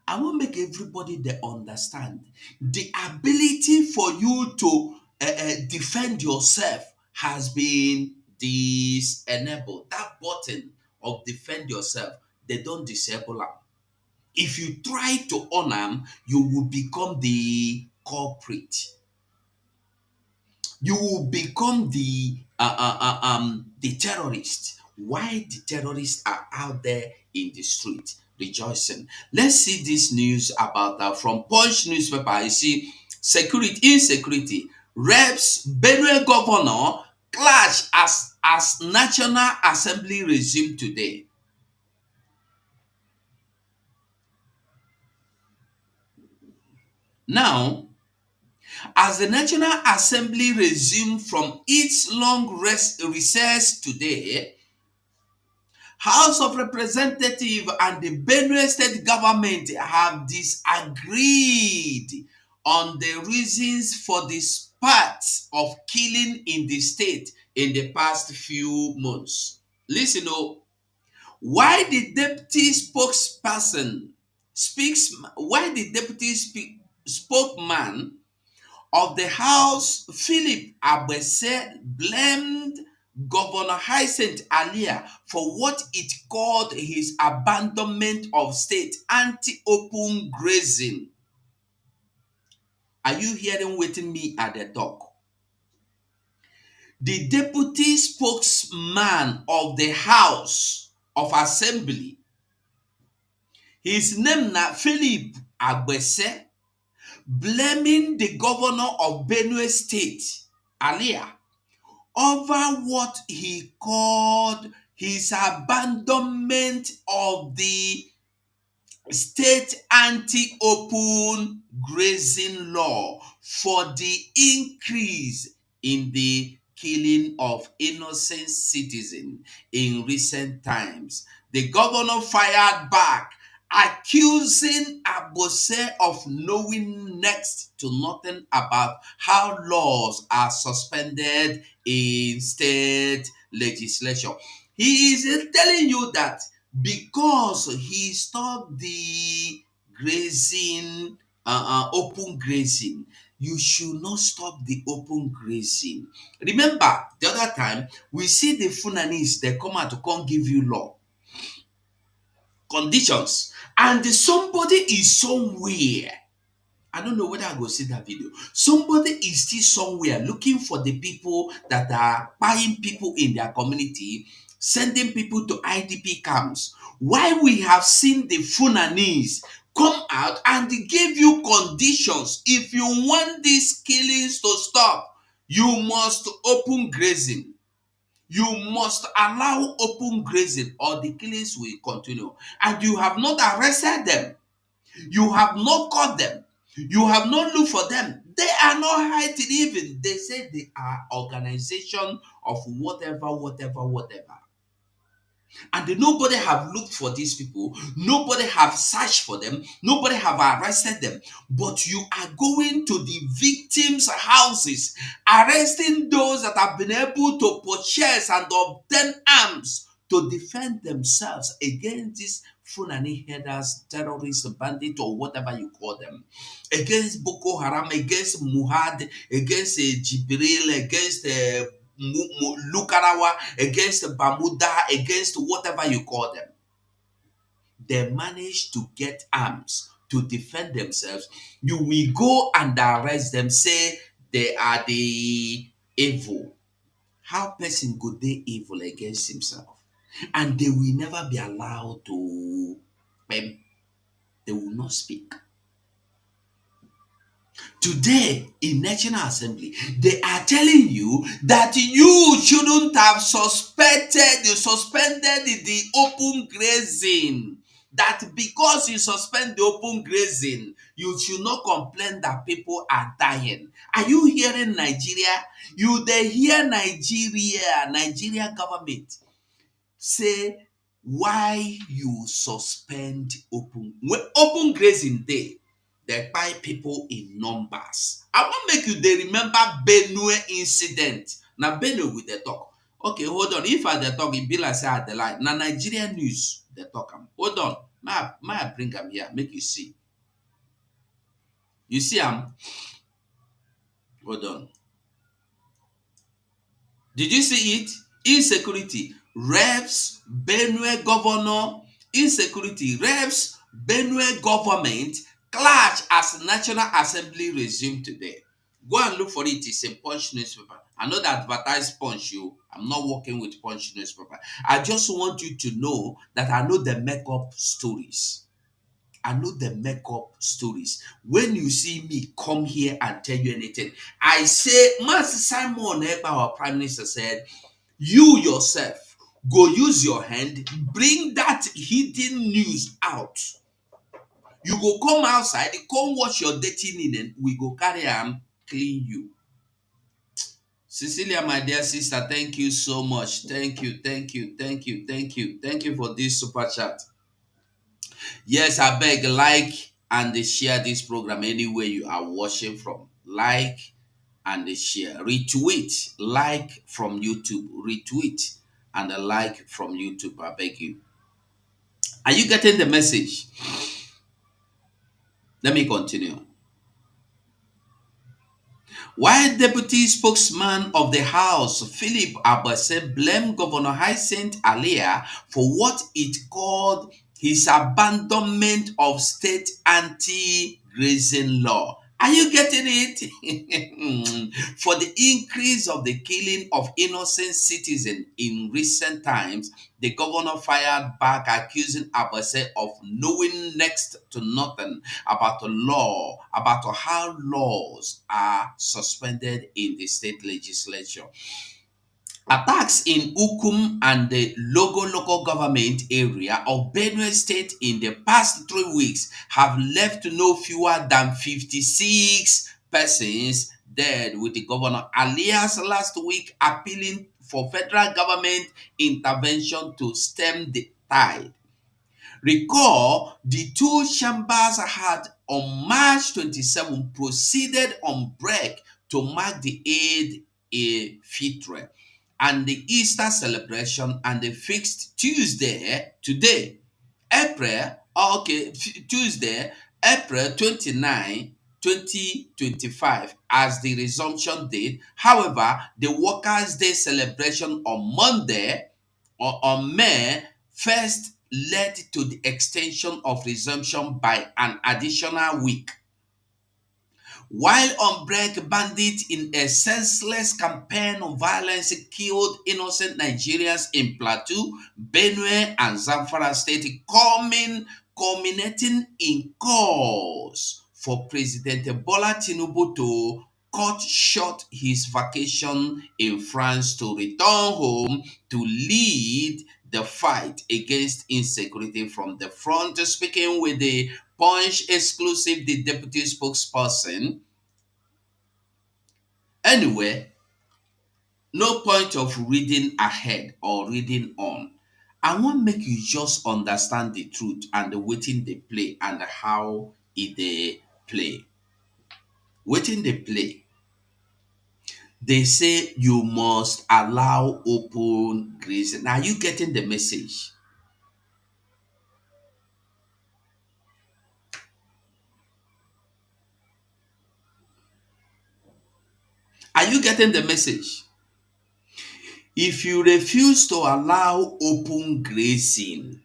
S5: I want to make everybody they understand the ability for you to defend yourself has been disabled. That button of defend yourself, they don't disable them. If you try to on them, you will become the culprit. You will become the terrorist. Why the terrorists are out there in the street rejoicing? Let's see this news about from Punch newspaper. I see insecurity. Reps Benue governor clash as National Assembly resume today. Now, as the National Assembly resumed from its long recess today, House of Representatives and the Benue State government have disagreed on the reasons for the spate of killing in the state in the past few months. Listen, why the deputy spokesperson spokesman of the House, Philip Abese, blamed Governor Hyacinth Alia for what it called his abandonment of state anti-open grazing. Are you hearing waiting me at the talk? The deputy spokesman of the House of Assembly, his name na Philip Abese, blaming the governor of Benue State, Alia, over what he called his abandonment of the state anti-open grazing law for the increase in the killing of innocent citizens in recent times. The governor fired back, accusing Abose of knowing next to nothing about how laws are suspended in state legislation. He is telling you that because he stopped the grazing, open grazing, you should not stop the open grazing. Remember, the other time, we see the Funanis, they come out to come give you law, conditions, and somebody is somewhere. I don't know whether I go see that video. Somebody is still somewhere looking for the people that are buying people in their community sending people to IDP camps, while we have seen the Fulanese come out and they give you conditions. If you want these killings to stop, you must open grazing. You must allow open grazing or the killings will continue. And you have not arrested them. You have not caught them. You have not looked for them. They are not hiding even. They say they are organization of whatever. And nobody have looked for these people. Nobody have searched for them. Nobody have arrested them. But you are going to the victims' houses, arresting those that have been able to purchase and obtain arms to defend themselves against these Fulani headers, terrorists, bandits, or whatever you call them, against Boko Haram, against Muhad, against Jibril, against Lukarawa, against Bamuda, against whatever you call them. They manage to get arms to defend themselves. You will go and arrest them, say they are the evil. How person could they evil against himself? And they will never be allowed to, they will not speak. Today in National Assembly, they are telling you that you shouldn't have suspended the open grazing. That because you suspend the open grazing, you should not complain that people are dying. Are you hearing Nigeria? They hear Nigeria government say why you suspend open grazing day. They buy people in numbers. I want make you they remember Benue incident. Now Benue with the talk. Okay, hold on. If I the talk, it be like say at the line. Now Nigerian news, they talk. Hold on. May I bring them here? Make you see. You see hold on. Did you see it? Insecurity. Reps, Benue governor. Insecurity. Reps, Benue government clash as National Assembly resumed today. Go and look for it. It's in Punch newspaper. I know that advertise Punch you. I'm not working with Punch newspaper. I just want you to know that I know the makeup stories. I know the makeup stories. When you see me come here and tell you anything, I say, Master Simon Ekpa, our Prime Minister, said, you yourself go use your hand, bring that hidden news out. You go come outside, come wash your dirty linen, we go carry and clean you. Cecilia, my dear sister, thank you so much. Thank you for this super chat. Yes, I beg, like and share this program anywhere you are watching from. Like and share. Retweet, like from YouTube. Retweet and like from YouTube. I beg you. Are you getting the message? Let me continue. While Deputy Spokesman of the House, Philip Abase, blamed Governor Hyacinth Alia for what it called his abandonment of state anti-grazing law. Are you getting it? For the increase of the killing of innocent citizens in recent times, the governor fired back, accusing Abase of knowing next to nothing about the law, about how laws are suspended in the state legislature. Attacks in Ukum and the local government area of Benue State in the past 3 weeks have left no fewer than 56 persons dead, with the governor Alias last week appealing for federal government intervention to stem the tide. Recall, the two chambers had on March 27 proceeded on break to mark the Eid al-Fitr and the Easter celebration, and they fixed Tuesday, today, Tuesday, April 29, 2025 as the resumption date. However, the Workers' Day celebration on Monday or on May 1st led to the extension of resumption by an additional week. While unbreak bandits in a senseless campaign of violence killed innocent Nigerians in Plateau, Benue, and Zamfara State, culminating in calls for President Bola Tinubu to cut short his vacation in France to return home to lead the fight against insecurity from the front. Speaking with the Punch exclusive, the deputy spokesperson. Anyway, no point of reading ahead or reading on. I want make you just understand the truth and the waiting they play and how they play. Waiting they play. They say you must allow open grazing. Are you getting the message? Are you getting the message? If you refuse to allow open grazing,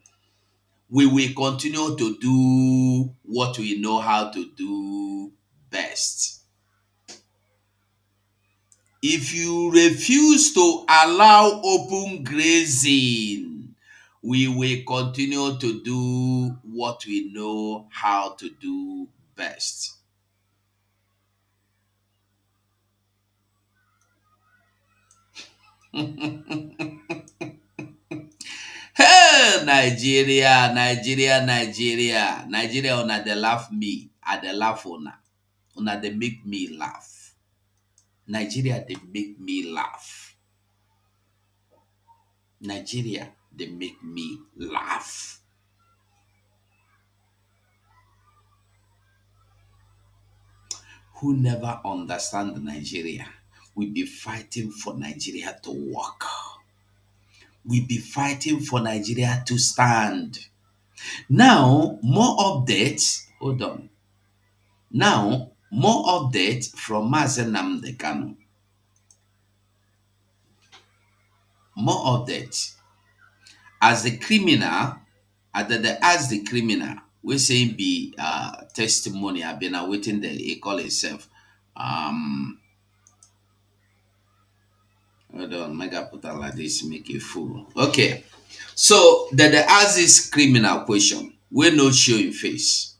S5: we will continue to do what we know how to do best. If you refuse to allow open grazing, we will continue to do what we know how to do best. Hey, Nigeria, una dey laugh me. I dey laugh una. Una dey make me laugh. Nigeria, they make me laugh. Nigeria, they make me laugh. Who never understand Nigeria? We be fighting for Nigeria to work. We be fighting for Nigeria to stand. Now, more updates. Hold on. Now, more updates from Mazi Nnamdi Kanu. More updates. As the criminal, as the criminal, we say be testimony. I've been awaiting the he call itself. Hold on, mega put out like this, make it full. Okay. So the ask this criminal question. We no show in face.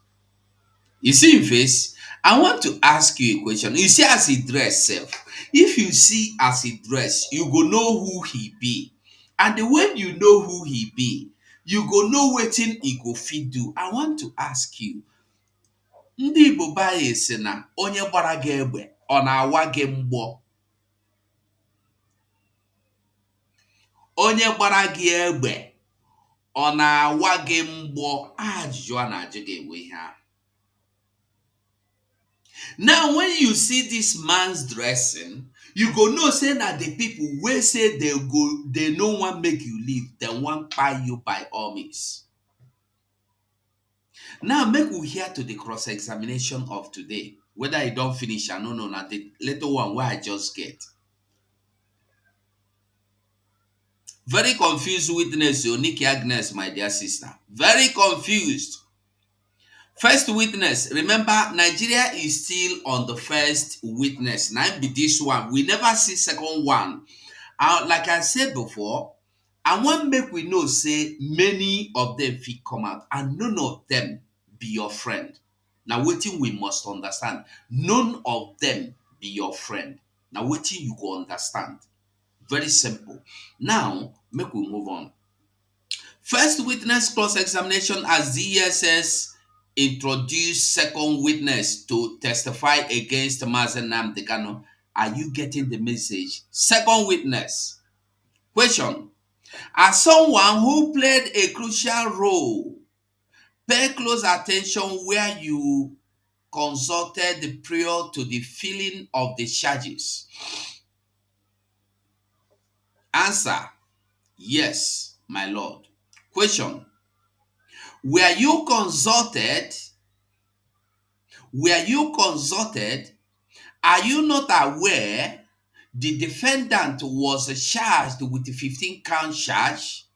S5: You see in face? I want to ask you a question. You see as he dress self. If you see as he dress, you go know who he be. And when you know who he be, you go know wetin he go fit do. I want to ask you. Ndị Igbo baye sị na onye gbara gị egbe ọ na-awa gị mgbọ. Onye gbara gị egbe ọ na-awa gị mgbọ. Ajụjụ a na-ajụ gị enwe ihe ahụ. Now, when you see this man's dressing, you go know say that the people wey say they no want make you leave, they want buy you by all means. Now, make we hear to the cross-examination of today. Whether I don't finish, I don't know, not the little one where I just get. Very confused witness, Nikki Agnes, my dear sister. Very confused. First witness, remember, Nigeria is still on the first witness. Now be this one. We never see second one. Like I said before, I want make we know, say, many of them fit come out and none of them be your friend. Now, waiting we must understand. None of them be your friend. Now, waiting you go understand. Very simple. Now, make we move on. First witness cross-examination as DSS introduce second witness to testify against Mazi Nnamdi Kanu. Are you getting the message? Second witness. Question. As someone who played a crucial role, pay close attention where you consulted prior to the filing of the charges. Answer. Yes, my lord. Question. Were you consulted? Were you consulted? Are you not aware the defendant was charged with a 15-count charge?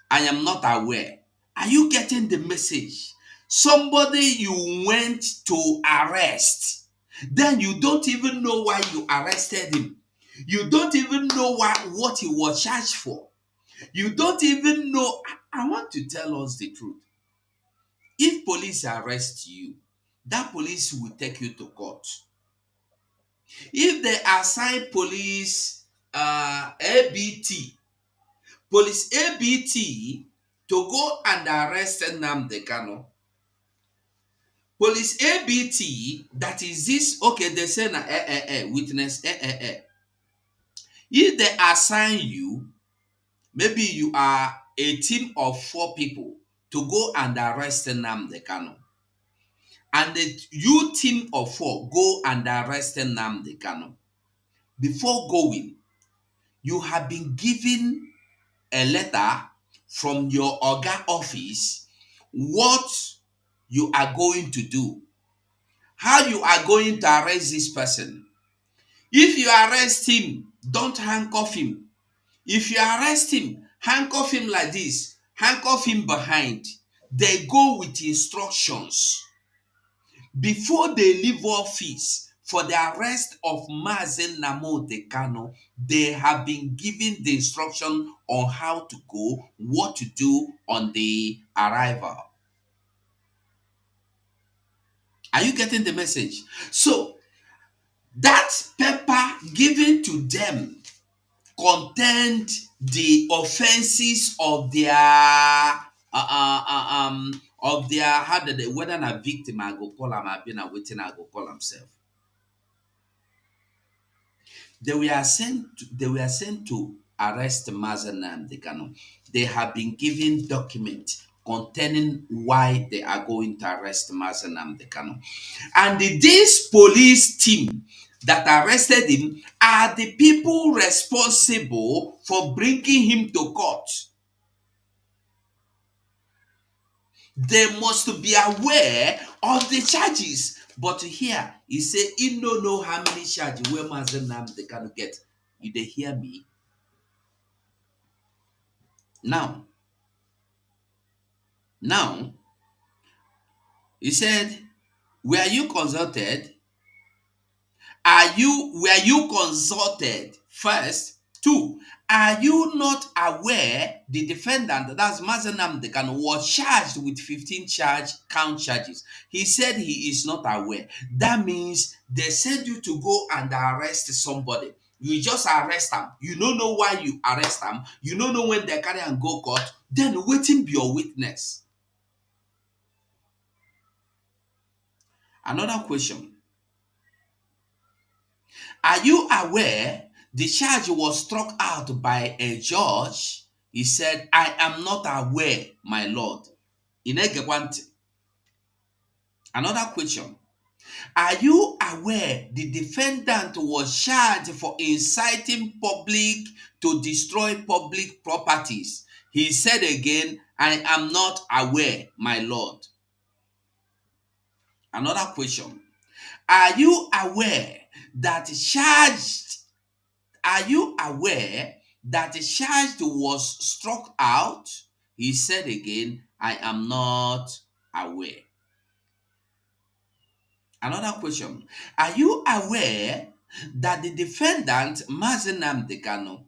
S5: I am not aware. Are you getting the message? Somebody you went to arrest. Then you don't even know why you arrested him. You don't even know what he was charged for. You don't even know. I want to tell us the truth. If police arrest you, that police will take you to court. If they assign police ABT, police ABT to go and arrest Nnamdi Kanu, police ABT, that is this, okay, they say witness, if they assign you, maybe you are a team of 4 people to go and arrest Nnamdi Kanu, and you team of 4 go and arrest Nnamdi Kanu. Before going, you have been given a letter from your Oga office what you are going to do, how you are going to arrest this person. If you arrest him, don't handcuff him. If you arrest him, handcuff him like this, handcuff him behind. They go with instructions. Before they leave office for the arrest of Mazi Nnamdi Kanu, they have been given the instruction on how to go, what to do on the arrival. Are you getting the message? So that paper given to them contained the offenses of their how did they, whether a victim I go call them, I've been a waiting I go call themselves. They were sent to arrest Mazi Nnamdi Kanu. They have been given documents containing why they are going to arrest Mazi Nnamdi Kanu. And this police team that arrested him are the people responsible for bringing him to court. They must be aware of the charges. But here, he say, he don't know how many charges where Mazi Nnamdi Kanu get. You they hear me? Now, he said, were you consulted? Were you consulted first? 2, are you not aware the defendant, that's Mazi Nnamdi Kanu, was charged with 15 count charges? He said he is not aware. That means they send you to go and arrest somebody. You just arrest them. You don't know why you arrest them. You don't know when they carry and go court. Then waiting be your witness. Another question. Are you aware the charge was struck out by a judge? He said, I am not aware, my lord. Another question. Are you aware the defendant was charged for inciting public to destroy public properties? He said again, I am not aware, my lord. Another question. Are you aware that the charge was struck out? He said again, I am not aware. Another question. Are you aware that the defendant, Mazi Nnamdi Kanu,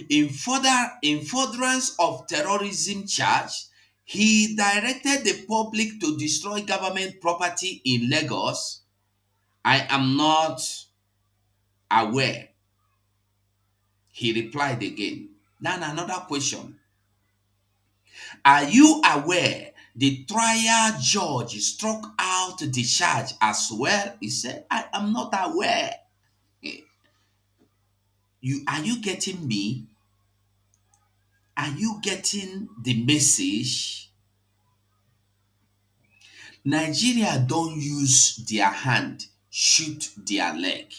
S5: in furtherance of terrorism charge, he directed the public to destroy government property in Lagos? I am not aware. He replied again. Now another question. Are you aware the trial judge struck out the charge as well? He said, I am not aware. Are you getting me? Are you getting the message? Nigeria don't use their hand, shoot their leg.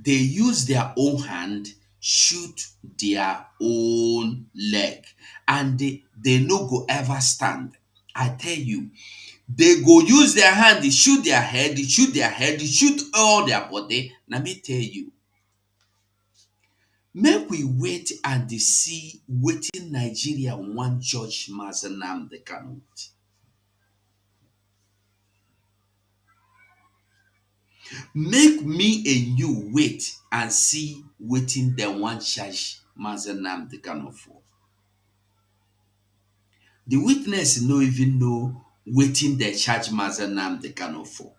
S5: They use their own hand, shoot their own leg. And they no go ever stand. I tell you, they go use their hand, they shoot their head, they shoot all their body. Let me tell you. Make we wait and see waiting Nigeria one judge Mazi Nnamdi Kanu. Make me and you wait and see waiting the one charge Mazi Nnamdi Kanu for. The witness no even know waiting the charge Mazi Nnamdi Kanu for.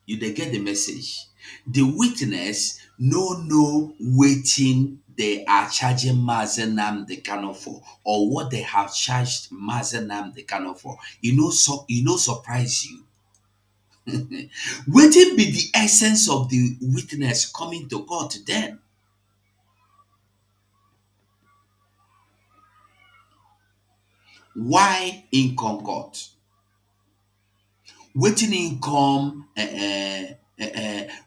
S5: You dey get the message. The witness no know waiting they are charging Mazi Nnamdi Kanu for, or what they have charged Mazi Nnamdi Kanu for. You know surprise you. Waiting be the essence of the witness coming to court then. Why in Concord? Waiting in come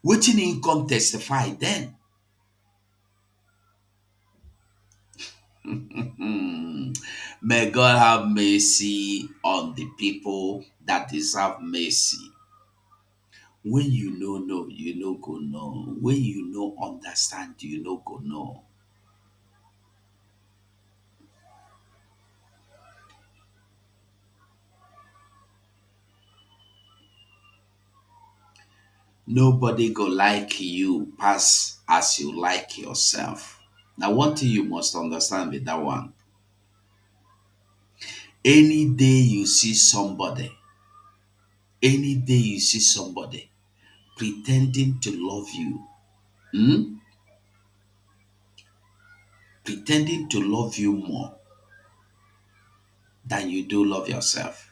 S5: waiting in come testify then. May God have mercy on the people that deserve mercy. When you know, you know go know. When you know understand, you know go know. Nobody go like you pass as you like yourself. Now, one thing you must understand with that one. Any day you see somebody, any day you see somebody pretending to love you, hmm, pretending to love you more than you do love yourself,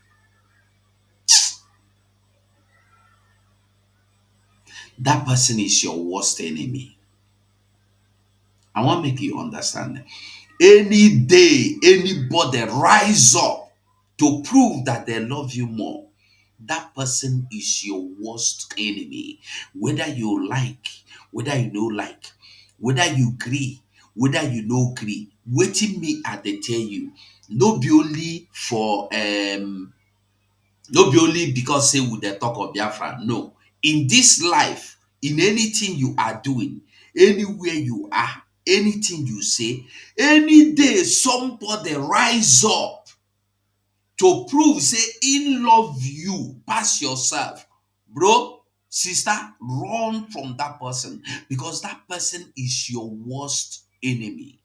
S5: that person is your worst enemy. I want to make you understand. Any day, anybody rise up to prove that they love you more, that person is your worst enemy. Whether you like, whether you no like, whether you agree, whether you no agree, waiting me at the tell you, no be only for no be only because say we dey talk of Biafra. No. In this life, in anything you are doing, anywhere you are, anything you say, any day somebody rise up to prove say he love you pass yourself, bro, sister, run from that person, because that person is your worst enemy.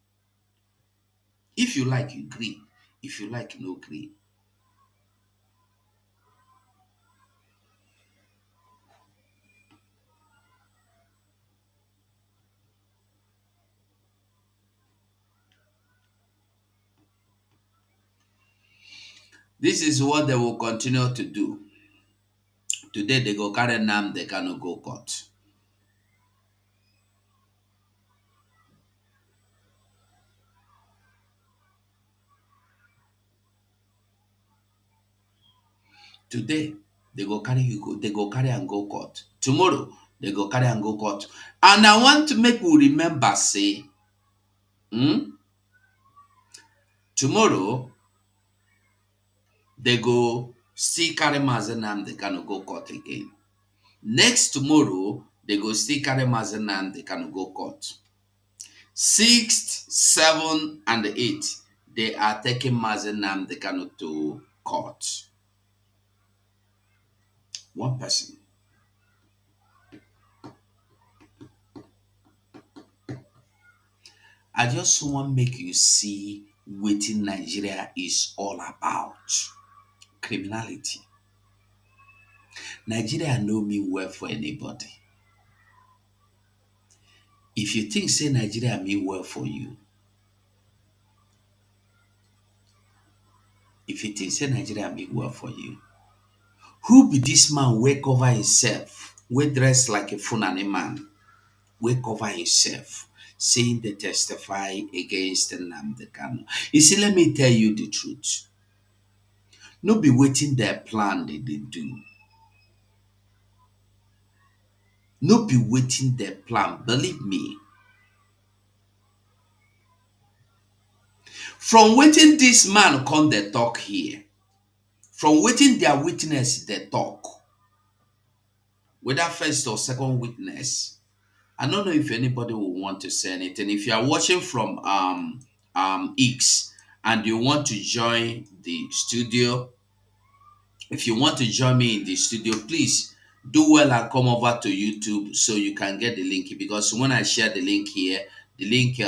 S5: If you like, you agree. If you like, no agree. This is what they will continue to do. Today they go carry Nnamdi Kanu go court. Today they go carry and go court. Tomorrow they go carry and go court. And I want to make you remember, say, tomorrow they go still carry Mazi Nnamdi Kanu go court again. Next tomorrow they go still carry Mazi Nnamdi Kanu go court. 6th, 7th, and 8th, they are taking Mazi Nnamdi Kanu to court. One person. I just want to make you see what Nigeria is all about. Criminality. Nigeria no mean well for anybody. If you think say Nigeria mean well for you, if you think say Nigeria mean well for you, who be this man wey cover himself, wey dress like a Fulani man, wey cover himself, saying they testify against Nnamdi Kanu? You see, let me tell you the truth. No be waiting their plan they do. No be waiting their plan. Believe me. From waiting this man come the talk here. From waiting their witness they talk. Whether first or second witness. I don't know if anybody will want to say anything. If you are watching from X and you want to join the studio, if you want to join me in the studio, please Do well and come over to YouTube so you can get the link, because when I share the link here, the link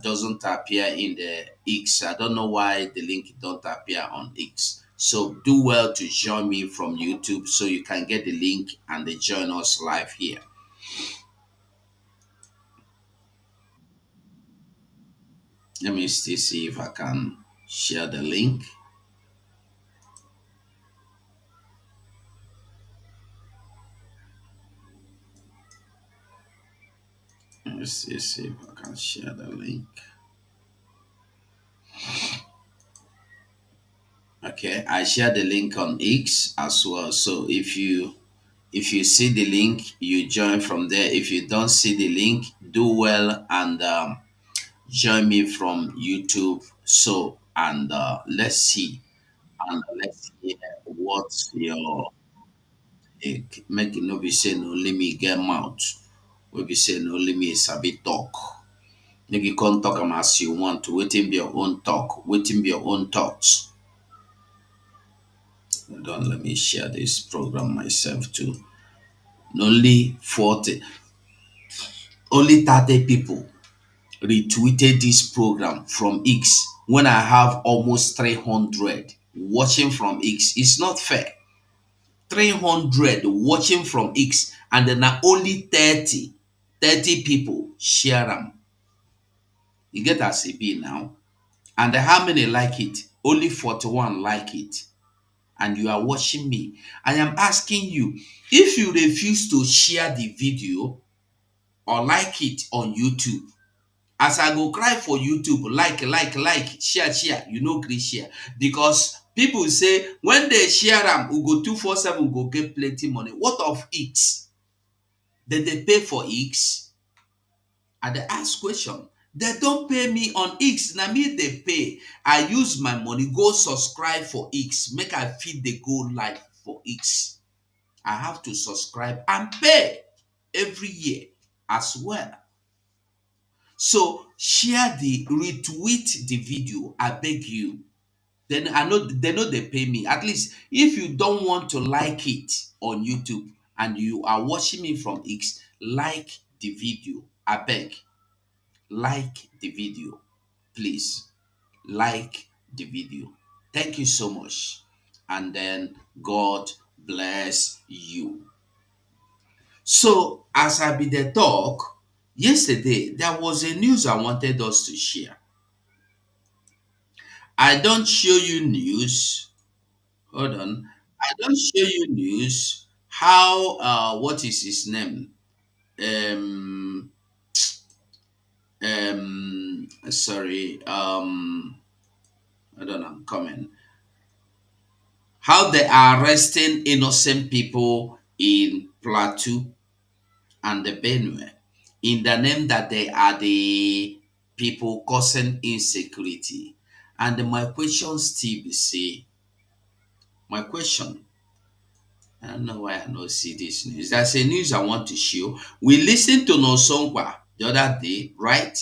S5: doesn't appear in the X. I don't know why the link don't appear on X. So do well to join me from YouTube so you can get the link and they join us live here. Let me still see if I can share the link. Let me still see if I can share the link. Okay, I share the link on X as well. So if you see the link, you join from there. If you don't see the link, do well and join me from YouTube. So and let's hear what's your make it no be say no let me get mouth. We be say no let me sabi talk. Make you come talk am as you want to. Waiting be your own talk. Waiting be your own thoughts. Hold on, let me share this program myself too. Only 40, only 30 people retweeted this program from X when I have almost 300 watching from X. It's not fair. 300 watching from X and then only 30 people share them. You get a CB now. And how many like it? Only 41 like it. And you are watching me. I am asking you, if you refuse to share the video or like it on YouTube, as I go cry for YouTube, like, share, you know, gree share. Because people say when they share them, we go 247, we go get plenty money. What of X? Then they pay for X? And they ask question. They don't pay me on X. Now me they pay. I use my money, go subscribe for X. Make I feed the go live for X. I have to subscribe and pay every year as well. So share retweet the video. I beg you. Then I know they pay me. At least if you don't want to like it on YouTube and you are watching me from X, like the video. I beg. Like the video. Please. Like the video. Thank you so much. And then God bless you. So as I be the talk, yesterday there was a news I wanted us to share. I don't show you news. Hold on. I don't show you news. How what is his name? Um sorry. I don't know, I'm coming. How they are arresting innocent people in Plateau and the Benue in the name that they are the people causing insecurity. And my question still be say, my question, I don't know why I don't see this news. That's a news I want to show. We listened to Nonsonkwa the other day, right?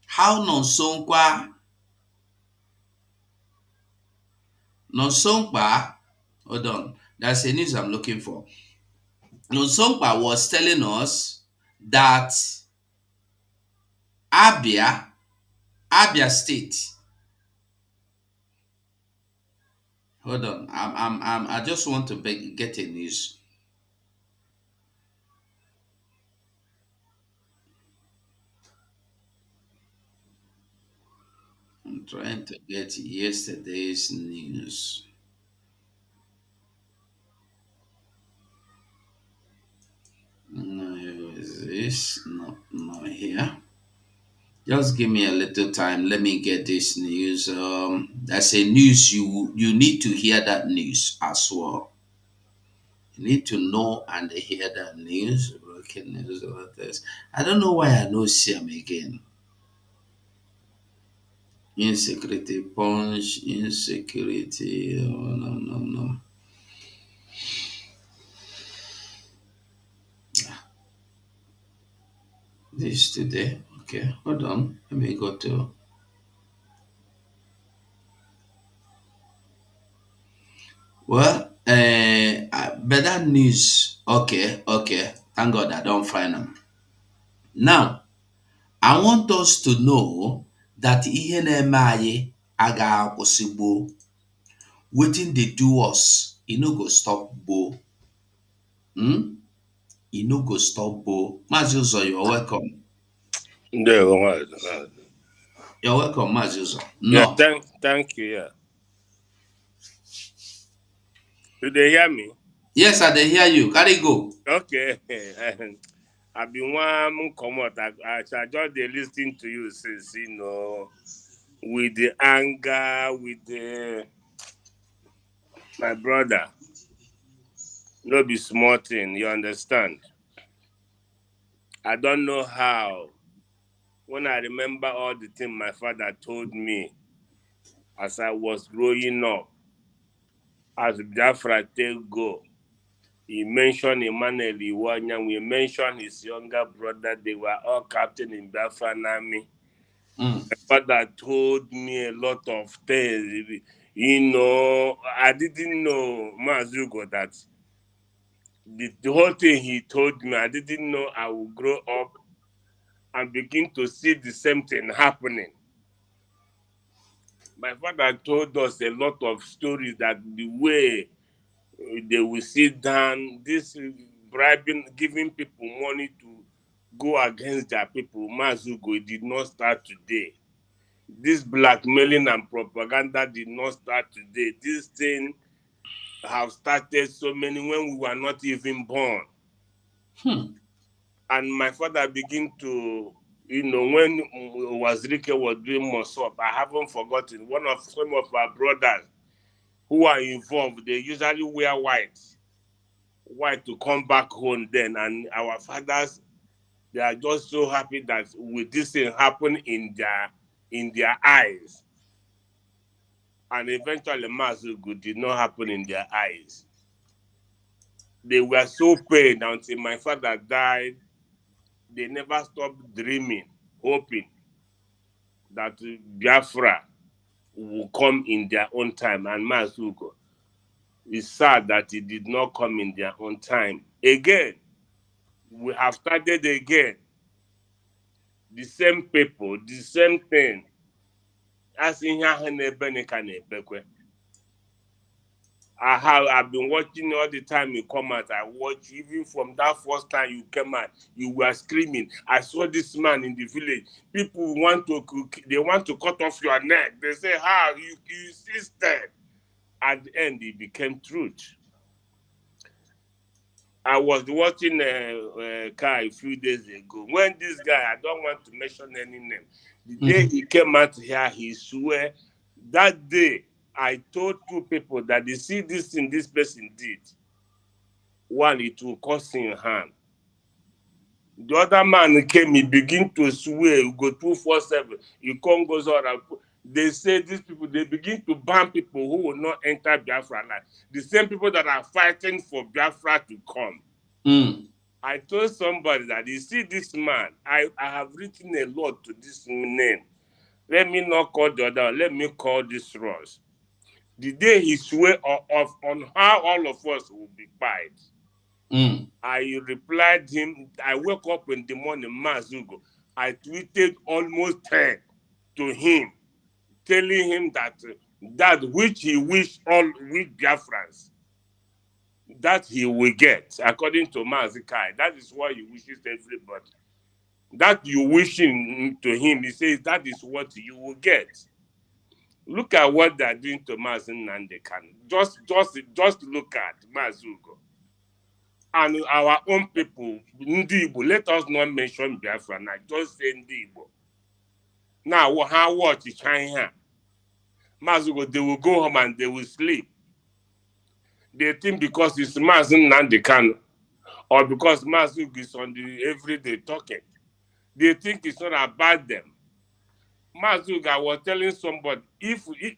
S5: How Nonsonkwa, hold on, that's a news I'm looking for. Nonsonkwa was telling us that Abia, Abia State. Hold on, I just want to get a news. I'm trying to get yesterday's news. No, is this not here? Just give me a little time. Let me get this news. That's a news you need to hear that news as well. You need to know and hear that news. Broken news about this. I don't know why I know Siam again. Insecurity punch, insecurity. Oh, no. This today. Okay, hold on. Let me go to. Well, but that news. Okay. Thank God I don't find them. Now, I want us to know that ihe na-eme anyị agaghị akwụsị gboo. Wetin dey do us, e no go stop gboo. E no go stop gboo. Mazi Uzo, you're welcome. You're welcome, Mazi Uzo.
S9: Yeah,
S5: No.
S9: thank you. Yeah. Do they hear me?
S5: Yes, I dey hear you. Carry go.
S9: Okay. I've been one come out. I just dey listening to you since, with the anger, with the my brother. No be small thing, you understand? I don't know how. When I remember all the things my father told me as I was growing up, as Bafra take go, he mentioned Emmanuel Iwanya, we mentioned his younger brother, they were all captain in Bafra Army. My father told me a lot of things. I didn't know Mazugo that the whole thing he told me, I didn't know I would grow up and begin to see the same thing happening. My father told us a lot of stories that the way they will sit down, this bribing, giving people money to go against their people, Mazugo, it did not start today. This blackmailing and propaganda did not start today. This thing have started so many when we were not even born. And my father began to, when Wazirike was doing Mosop, I haven't forgotten, some of our brothers who are involved, they usually wear white to come back home then. And our fathers, they are just so happy that with this thing happen in their eyes. And eventually Mazugu did not happen in their eyes. They were so pained until my father died. They never stopped dreaming, hoping that Biafra will come in their own time. And Mazugo, it's sad that it did not come in their own time. Again, we have started again. The same people, the same thing. As in I've been watching all the time you come out. I watch even from that first time you came out, you were screaming. I saw this man in the village. People want to cut off your neck. They say, how you insisted. At the end, it became truth. I was watching a car a few days ago. When this guy, I don't want to mention any name, the day he came out here, he swear that day I told two people that they see this thing this person did. One, it will cost him harm. The other man came, he began to swear, he go 247, he come goes out. They say these people, they begin to ban people who will not enter Biafra land. The same people that are fighting for Biafra to come. I told somebody that, you see this man, I have written a lot to this name. Let me not call the other, let me call this Ross. The day he swear off on how all of us will be quiet. I replied him, I woke up in the morning, Mazugo. I tweeted almost 10 to him, telling him that which he wished all with Biafrans, that he will get, according to Mazi Kai. That is what he wishes everybody. That you wishing to him, he says that is what you will get. Look at what they're doing to Mazi Nnamdi Kanu. Just look at Mazugo. And our own people, Ndi Igbo, let us not mention Biafra now, just say Ndi Igbo. Now, how what is China? Mazugo, they will go home and they will sleep. They think because it's Mazi Nnamdi Kanu, or because Mazugo is on the everyday talking, they think it's not about them. Mazugo, I was telling somebody,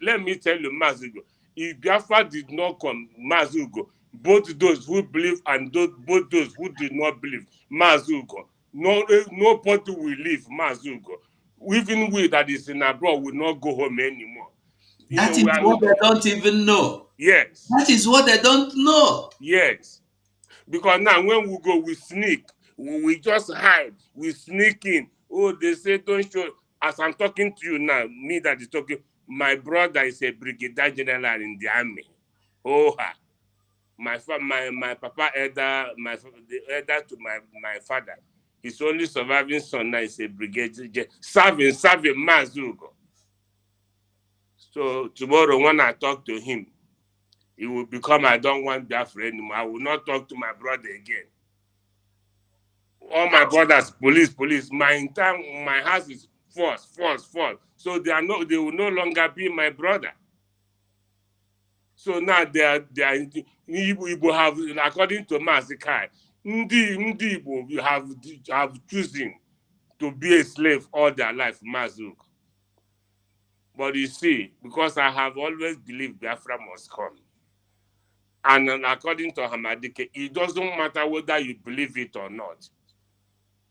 S9: let me tell you, Mazugo, if Biafra did not come, Mazugo, both those who believe and both those who did not believe, Mazugo, nobody will leave Mazugo. Even we that is in abroad will not go home anymore.
S5: That is what they don't even know.
S9: Yes.
S5: That is what they don't know.
S9: Yes. Because now when we go, we sneak. We just hide. We sneak in. Oh, they say don't show. As I'm talking to you now, me that is talking, my brother is a brigadier general in the army. Oh, my papa elder, the elder to my father. His only surviving son now is a brigadier general. Serving Mazugo. So tomorrow when I talk to him, he will become, I don't want Biafra anymore. I will not talk to my brother again. All my brothers, police. My house is force. So they will no longer be my brother. So now they are Igbo have, according to Mazi Kai, Ndi Igbo have chosen to be a slave all their life, Mazuk. But you see, because I have always believed Biafra must come. And according to Hamadike, it doesn't matter whether you believe it or not.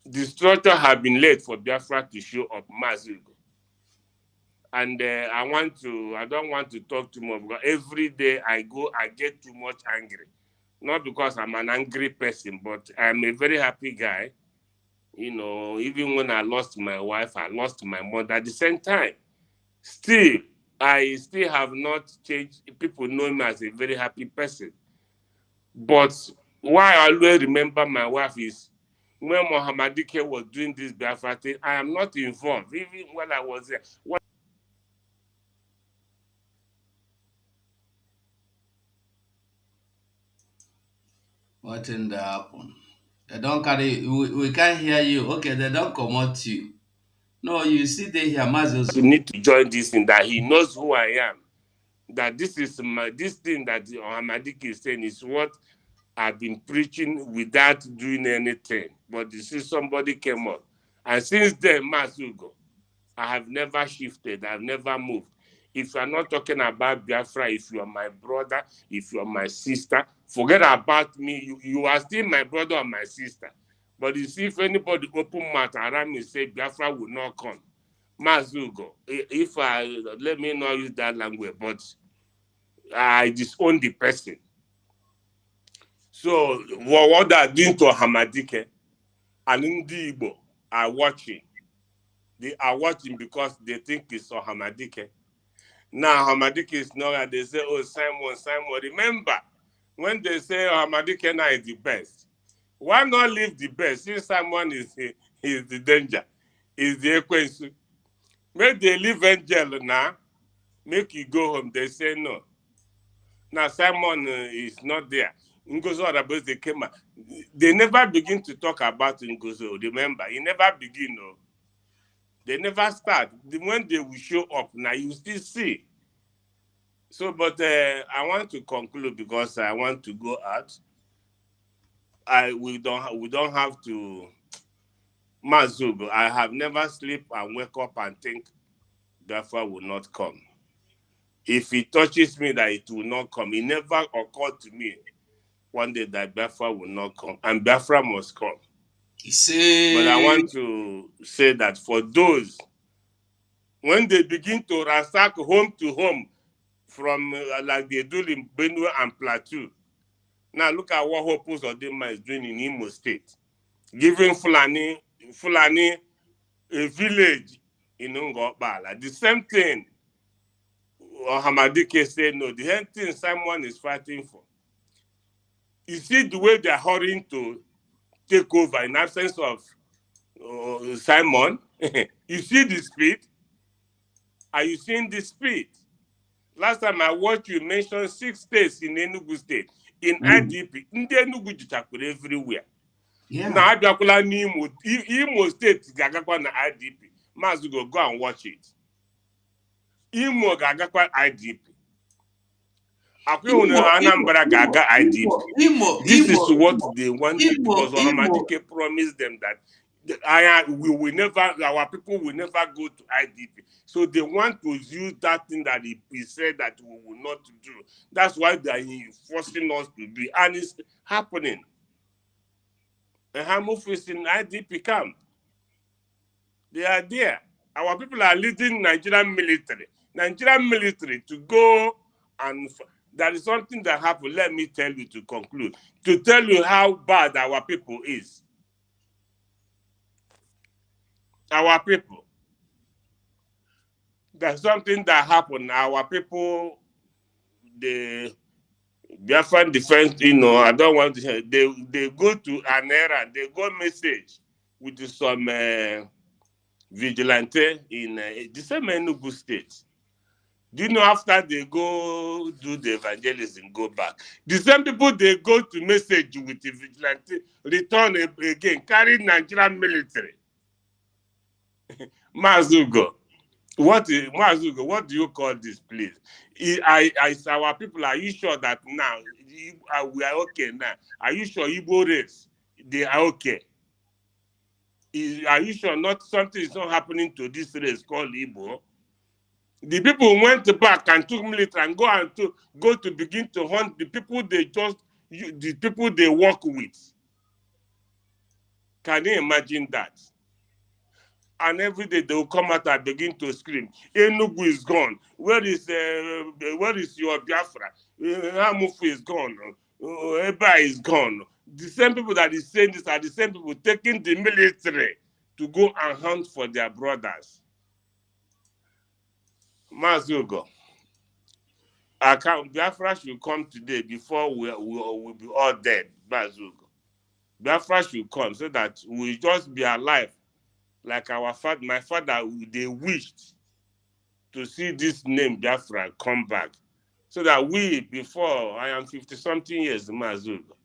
S9: The structure have been laid for Biafra to show up, Mazuk. And I don't want to talk too much because every day I get too much angry. Not because I'm an angry person, but I'm a very happy guy. You know, even when I lost my wife, I lost my mother at the same time. Still, I still have not changed. People know me as a very happy person. But why I always remember my wife is when Mohammadike was doing this Biafra thing, I am not involved. Even when I was there.
S5: What in the happen? They don't carry, we can't hear you. Okay, they don't come out you. No, you see they hear Mazi.
S9: You need to join this thing that he knows who I am. That this thing that Ahmadike is saying is what I've been preaching without doing anything. But you see, somebody came up. And since then, Masugo, I have never shifted. I've never moved. If you are not talking about Biafra, if you are my brother, if you are my sister, forget about me. You are still my brother or my sister. But you see, if anybody open mouth around me say Biafra will not come, Mazugo, if let me not use that language, but I disown the person. So what they are doing to Hamadike and Ndi Igbo are watching. They are watching because they think it's Hamadike. Now Hamadike is not, they say, oh, Simon. Remember, when they say Hamadike now is the best, why not leave the best since Simon is the danger, is the equation? Make they leave Angel now, make you go home. They say no. Now Simon is not there. Ngozo Arabos, they came out. They never begin to talk about Ngozo. Remember, he never begin. No. They never start. When they will show up, now you still see. So, but I want to conclude because I want to go out. We don't have to. Mazugo, I have never sleep and wake up and think Biafra will not come. If it touches me that it will not come, it never occurred to me one day that Bafra will not come, and Bafra must come. But I want to say that for those, when they begin to ransack home to home from like they do in Benue and Plateau, now look at what Hopus Odema is doing in Imo State, giving Fulani a village in Ngobala. The same thing Hamadike said, no, the same thing someone is fighting for. You see the way they're hurrying to take over in absence of Simon. You see the speed? Are you seeing the speed? Last time I watched you mention 6 states in Enugu State. In IDP, in the Enugu Jitakure everywhere.
S5: Yeah.
S9: Now, Abiakula Imo State, Gagakwa na IDP. Mazugo, go and watch it. Imo Gagakwa IDP. Anambra Gaga IDP. This is what they want because Ohamadike promised them that our people will never go to IDP. So they want to use that thing that he said that we will not do. That's why they are forcing us to do, and it's happening. And Hamuf is in IDP camp. They are there. Our people are leading Nigerian military to go and There is something that happened. Let me tell you to conclude. To tell you how bad our people is. Our people. There's something that happened. Our people, the Biafran defense, I don't want to say, they go to an era, they go message with some vigilante in the same Enugu state. Do you know after they go do the evangelism, go back? The same people they go to message with the vigilante, return again, carry Nigerian military. Mazugo, what do you call this, please? Our people, are you sure that now we are okay now? Are you sure Igbo race, they are okay? Are you sure not something is not happening to this race called Igbo? The people went back and took military and go to begin to hunt the people the people they work with. Can you imagine that? And every day they will come out and begin to scream, Enugu is gone. Where is your Biafra? Hamufu is gone. Eba is gone. The same people that is saying this are the same people taking the military to go and hunt for their brothers. Mazugo, Biafra should come today before we'll be all dead. Mazugo, Biafra should come so that we'll just be alive. Like my father, they wished to see this name Biafra come back. So that before I am 50-something years, Mazugo.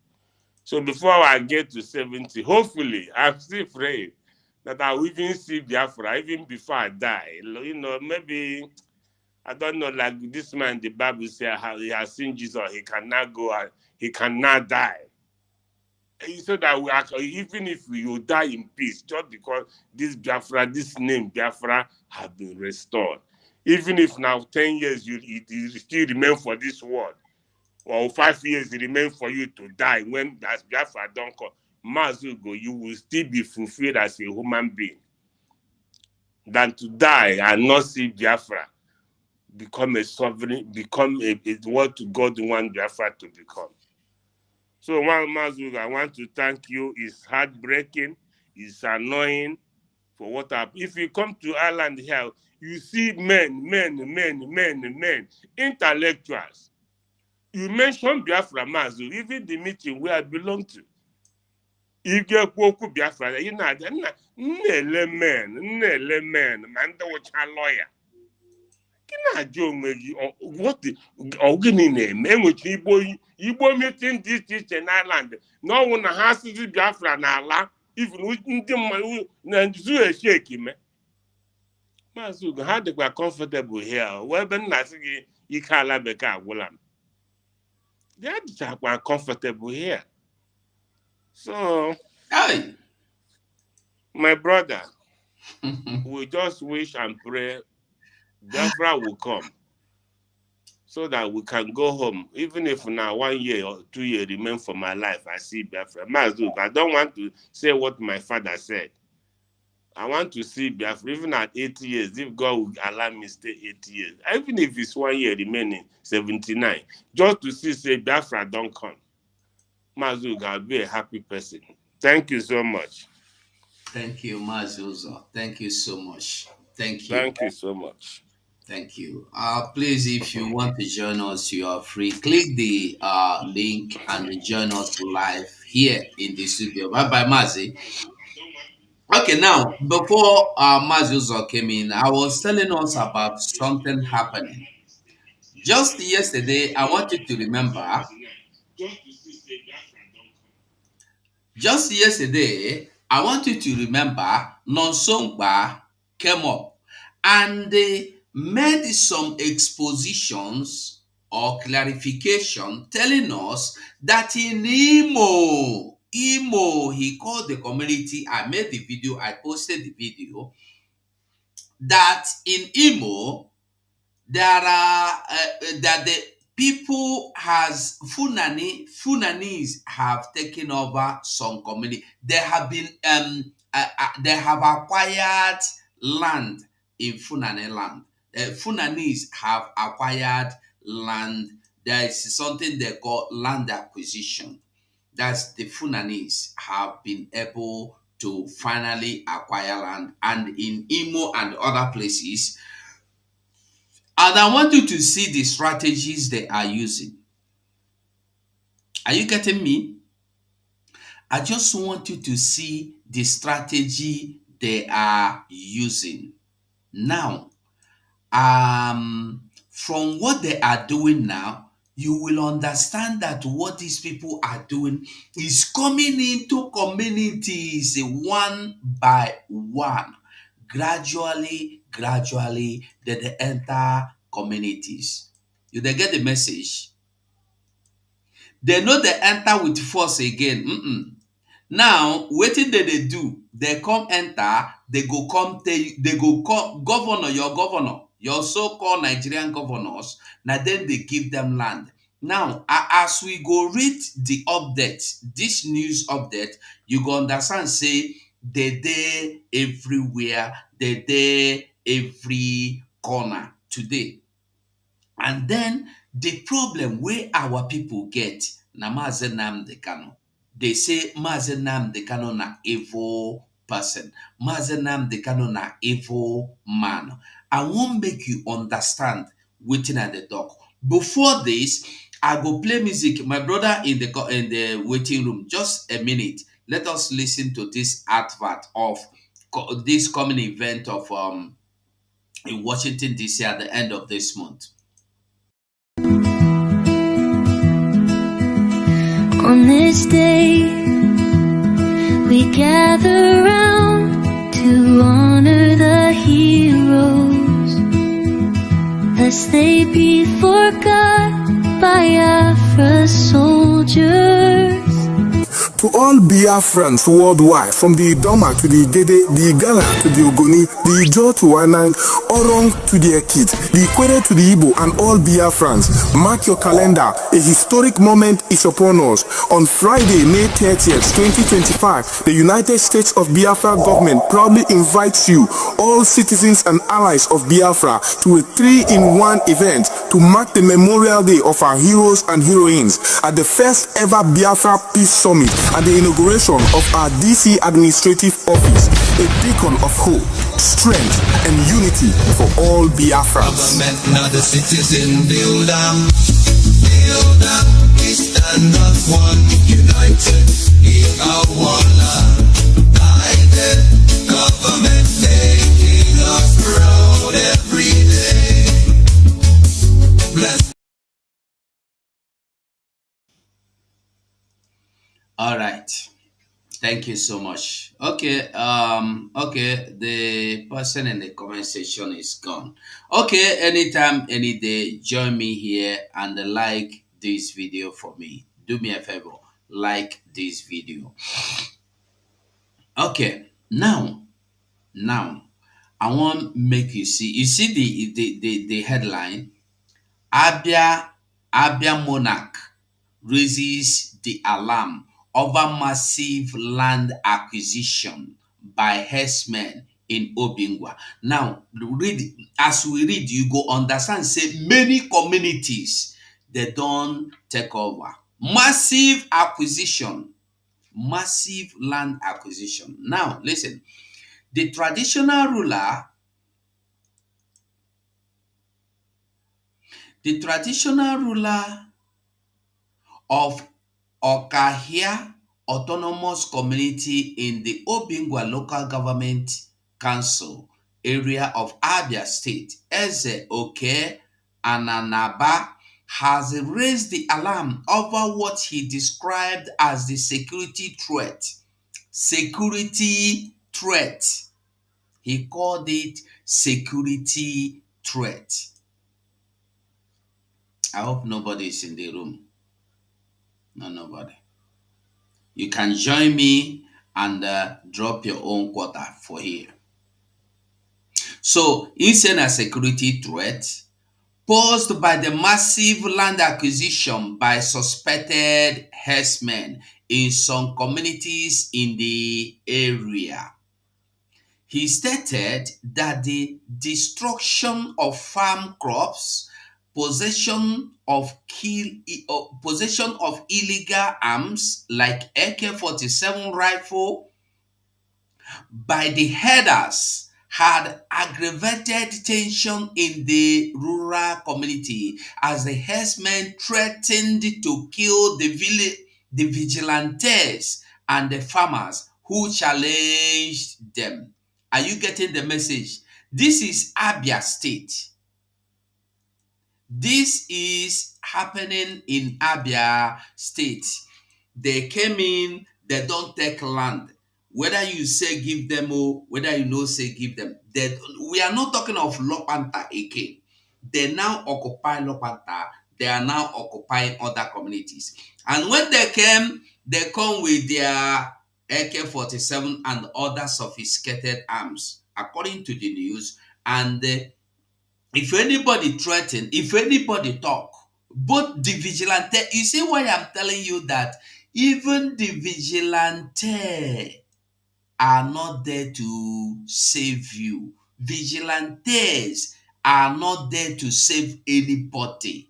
S9: So before I get to 70, hopefully, I'm still praying that I will even see Biafra, even before I die. Maybe, I don't know, like this man, the Bible says he has seen Jesus, he cannot go, he cannot die. So that even if we will die in peace, just because this name Biafra have been restored. Even if now 10 years it still remain for this world, or 5 years it remain for you to die when as Biafra don't come, Mazugo, you will still be fulfilled as a human being than to die and not see Biafra become a sovereign, become what God wants Biafra to become. So, Mazuga, I want to thank you. It's heartbreaking. It's annoying for what happened. If you come to Ireland here, you see men, intellectuals. You mentioned Biafra, Mazu, even the meeting where I belong to. You get Kwoku Biafra, you know, nne men, man, which a lawyer. What the name? Which Igbo meeting this in Ireland. No one has to be Biafra na even with the zoo a shaky me. Mazu, how they were comfortable here. Well, Ben Nasigi, Ikala Beka Wulam. They are comfortable here. So,
S5: Hey.
S9: my brother, we just wish and pray Biafra will come, so that we can go home. Even if now 1 year or 2 years remain for my life, I see Biafra. Mazu, I don't want to say what my father said. I want to see Biafra, even at 80 years, if God will allow me to stay 80 years. Even if it's 1 year remaining, 79, just to say Biafra don't come. Mazu, I'll be a happy person. Thank you so much.
S5: Thank you, Mazuzo. Thank you so much. Thank you.
S9: Thank you so much.
S5: Thank you. Please, if you want to join us, you are free. Click the link and join us live here in the studio. Bye bye, Mazi. Okay, now, before Mazuzo came in, I was telling us about something happening. Just yesterday, I want you to remember, just yesterday, I want you to remember Nonsongba came up and they made some expositions or clarification telling us that in Imo, he called the community. I made the video, I posted the video that in Imo, there are that the people has Funanis have taken over some community. They have been they have acquired land in Funani land. Funanis have acquired land there is something they call land acquisition. That's the Funanis have been able to finally acquire land, and in Imo and other places. And I want you to see the strategies they are using. Are you getting me? I just want you to see the strategy they are using. Now, from what they are doing now, you will understand that what these people are doing is coming into communities one by one. Gradually, they enter communities. You they get the message? They know they enter with force again. Now, wetin they do? They come enter, they go come tell you, they go come governor, your so-called Nigerian governors, now then they give them land. Now, as we go read the update, this news update, you go understand, say, they there everywhere, they there every corner today. And then the problem where our people get, na Mazi Nnamdi Kanu. They say Mazi Nnamdi Kanu na evil person. Mazi Nnamdi Kanu na evil man. I won't make you understand waiting at the talk. Before this, I go play music. My brother in the waiting room. Just a minute. Let us listen to this advert of this coming event of in Washington DC at the end of this month.
S1: On this day, we gather round to honor the heroes, lest they be forgot by Afra's soldiers.
S2: To all Biafrans worldwide, from the Idoma to the Gede, the Igala to the Ogoni, the Ijo to Wanang, Orong to the Ekit, the Ikwere to the Igbo, and all Biafrans, mark your calendar. A historic moment is upon us. On Friday, May 30th, 2025, the United States of Biafra government proudly invites you, all citizens and allies of Biafra, to a 3-in-1 event to mark the Memorial Day of our heroes and heroines at the first ever Biafra Peace Summit and the inauguration of our DC administrative office, a beacon of hope, strength, and unity for all Biafrans.
S3: Government, not the citizen, build them. We stand as one, united in our land. Guided government making us proud every day. Bless.
S5: All right. Thank you so much. Okay, the person in the comment section is gone. Okay, anytime, any day, join me here and like this video for me. Do me a favor, like this video. Okay, now, I want make you see. You see the headline, Abia monarch raises the alarm over massive land acquisition by herdsmen in Obingwa. Now, as we read, you go understand, say many communities, they don't take over. Massive acquisition, massive land acquisition. Now, listen, the traditional ruler of Okahia Autonomous Community in the Obingwa Local Government Council area of Abia State, Eze Oke Ananaba, has raised the alarm over what he described as the security threat. Security threat. He called it security threat. I hope nobody is in the room. No, nobody. You can join me and drop your own quota for here. So, insane a security threat posed by the massive land acquisition by suspected herdsmen in some communities in the area. He stated that the destruction of farm crops possession of illegal arms like AK-47 rifle by the herders had aggravated tension in the rural community as the herdsmen threatened to kill the vigilantes and the farmers who challenged them. Are you getting the message? This is Abia State. This is happening in Abia State. They came in, they don't take land. Whether you say give them or whether you know say give them. We are not talking of Lopanta again. They now occupy Lopanta. They are now occupying other communities. And when they came, they come with their AK-47 and other sophisticated arms, according to the news. And if anybody threaten, if anybody talk, both the vigilante, you see why I'm telling you that even the vigilante are not there to save you. Vigilantes are not there to save anybody.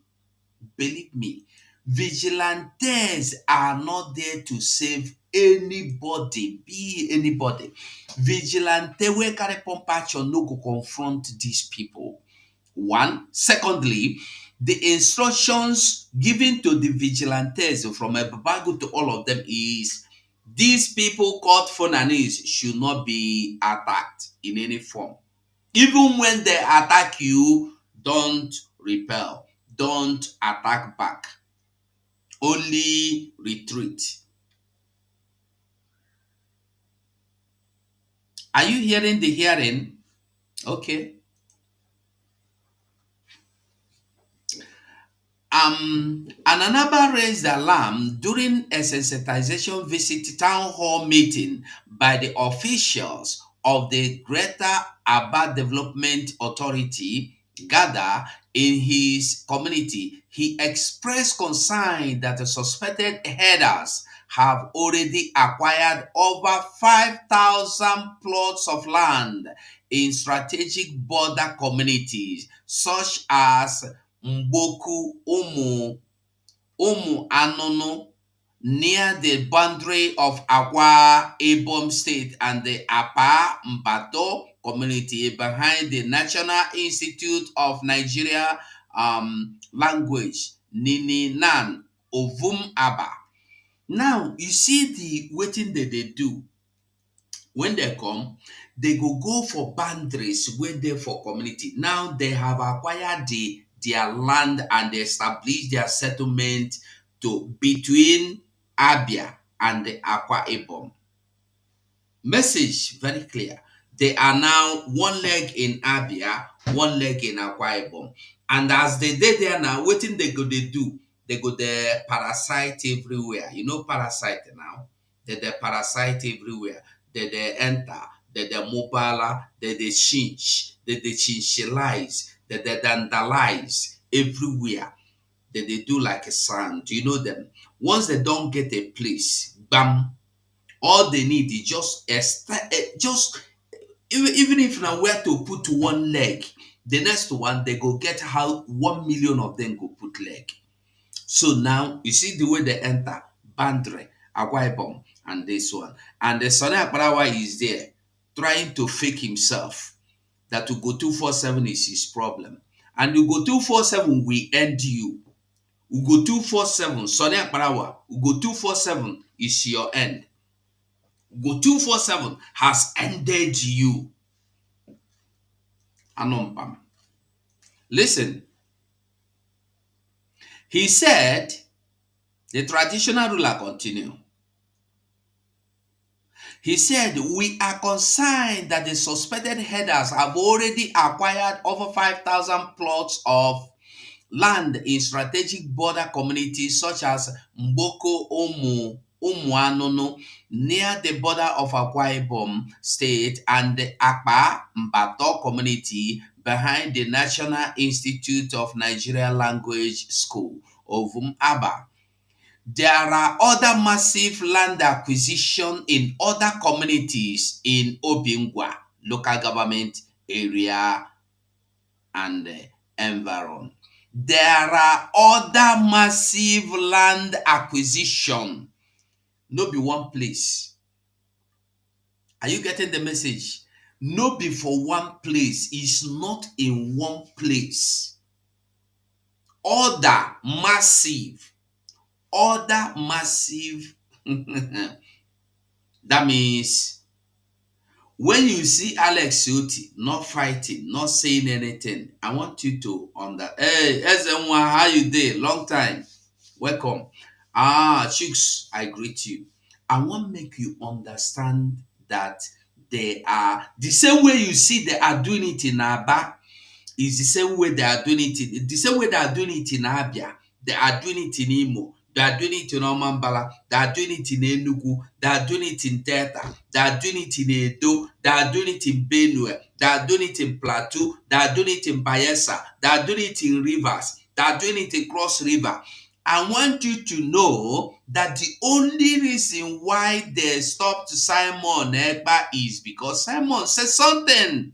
S5: Believe me, vigilantes are not there to save anybody, be anybody. Vigilante wey carry pump action no go confront these people. One. Secondly, the instructions given to the vigilantes from Ebubago to all of them is these people called Funanis should not be attacked in any form. Even when they attack you, don't repel, don't attack back, only retreat. Are you hearing the hearing? Okay. Another raised alarm during a sensitization visit town hall meeting by the officials of the Greater Aba Development Authority gather in his community. He expressed concern that the suspected herders have already acquired over 5,000 plots of land in strategic border communities such as Mboku, Umu Anono, near the boundary of Akwa Ibom State and the Apa Mbato community behind the National Institute of Nigeria Language, Nini Nan, Ovum Aba. Now, you see the waiting that they do. When they come, they go for boundaries when they for community. Now they have acquired their land and they establish their settlement to between Abia and the Akwa Ibom. Message very clear. They are now one leg in Abia, one leg in Akwa Ibom. And as they did there now, what thing they do? They go there parasite everywhere. You know parasite now? They parasite everywhere. They enter, they mobile, they chinch, they chinchilize, they dandalize everywhere. They do like a sand. You know them. Once they don't get a place, bam, all they need is just even if now where to put one leg, the next one they go get how 1 million of them go put leg. So now you see the way they enter Bandre, Akwa Ibom, and this one. And the Sonny Akbarawa is there trying to fake himself that to go 247 is his problem. And you go 247, we end you. We go 247, Sonny Akbarawa, we go 247 is your end. Go 247 has ended you. Anompam. Listen. He said, the traditional ruler continue. He said, we are concerned that the suspected herders have already acquired over 5,000 plots of land in strategic border communities such as Mboko, Umuanono, near the border of Akwa Ibom State and the Akpa Mbato community behind the National Institute of Nigeria Language School, Ovum Aba. There are other massive land acquisition in other communities in Obingwa, local government area and environ. there are other massive land acquisition. No be one place. Are you getting the message? No be for one place. It's not in one place. Other massive. That means when you see Alex Oti not fighting, not saying anything, I want you to hey, SM1, how you doing? Long time. Welcome. Chicks, I greet you. I want to make you understand that they are the same way you see they are doing it in Aba is the same way they are doing it. The same way they are doing it in Abia, they are doing it in Imo, they are doing it in Omambala, they are doing it in Enugu, they are doing it in Delta, they are doing it in Edo, they are doing it in Benue, they are doing it in Plateau, they are doing it in Bayelsa, they are doing it in Rivers, they are doing it in Cross River. I want you to know that the only reason why they stopped Simon Ekpa is because Simon said something.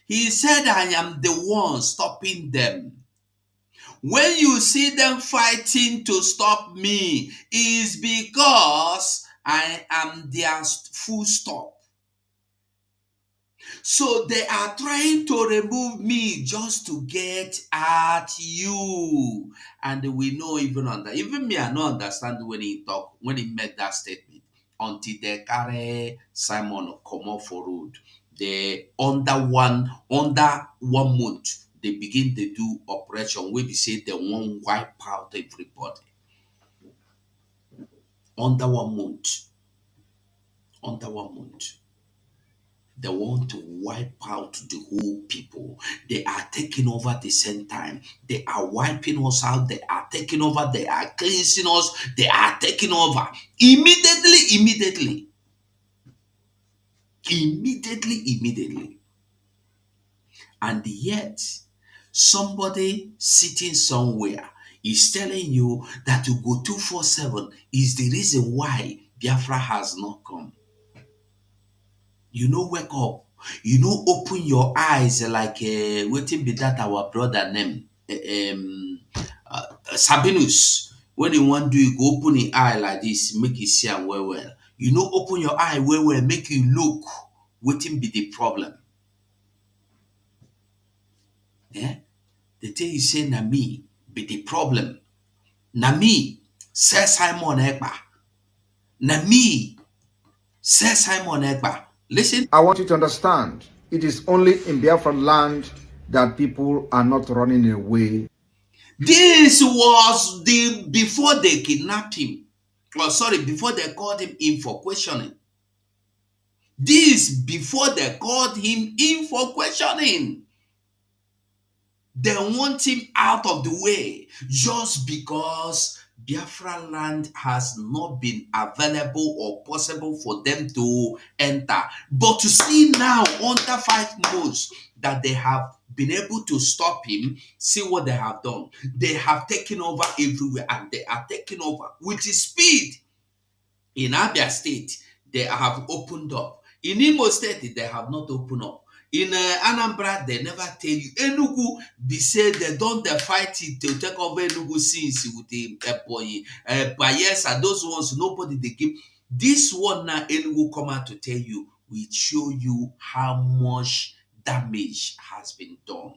S5: He said, I am the one stopping them. When you see them fighting to stop me, is because I am their full stop. So they are trying to remove me just to get at you. And we know even me, I don't understand when he made that statement until they carry Simon come off for road. They under one month, they begin to do operation where they say they won't wipe out everybody. Under 1 month. They want to wipe out the whole people. They are taking over at the same time. They are wiping us out. They are taking over. They are cleansing us. They are taking over. Immediately. And yet, somebody sitting somewhere is telling you that to go 247 is the reason why Biafra has not come. Wake up. Open your eyes like waiting be that our brother name Sabinus. When you want to do, you go open the eye like this, make you see and well. Open your eye well, make you look. Waiting be the problem. Yeah, the thing you say na me be the problem. Na me say Simon Ekpa. Na me say Simon Ekpa. Listen.
S8: I want you to understand, it is only in Biafra land that people are not running away.
S5: This was before they kidnapped him. Before they called him in for questioning. This before they called him in for questioning. They want him out of the way just because Biafra land has not been available or possible for them to enter. But to see now under 5 months that they have been able to stop him, see what they have done. They have taken over everywhere and they are taking over with speed. In Abia State, they have opened up. In Imo State, they have not opened up. In Anambra, they never tell you. Enugu, they say they don't fight it to take over Enugu since with the boy. Bayelsa, those ones, nobody they give. This one now, Enugu come out to tell you, we show you how much damage has been done.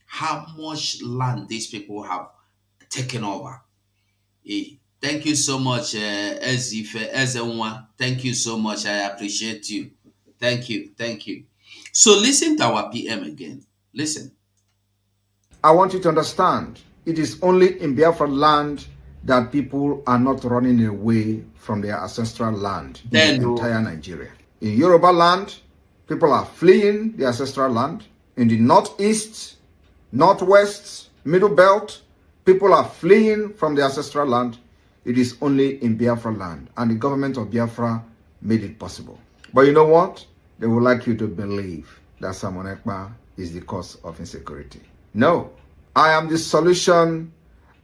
S5: How much land these people have taken over. Hey, thank you so much, Ezewa. Thank you so much. I appreciate you. Thank you. So listen to our PM again. Listen.
S8: I want you to understand, it is only in Biafra land that people are not running away from their ancestral land in the entire Nigeria. In Yoruba land, people are fleeing the ancestral land. In the northeast, northwest, middle belt, people are fleeing from the ancestral land. It is only in Biafra land, and the government of Biafra made it possible. But you know what? They would like you to believe that Simon Ekpa is the cause of insecurity. No, I am the solution,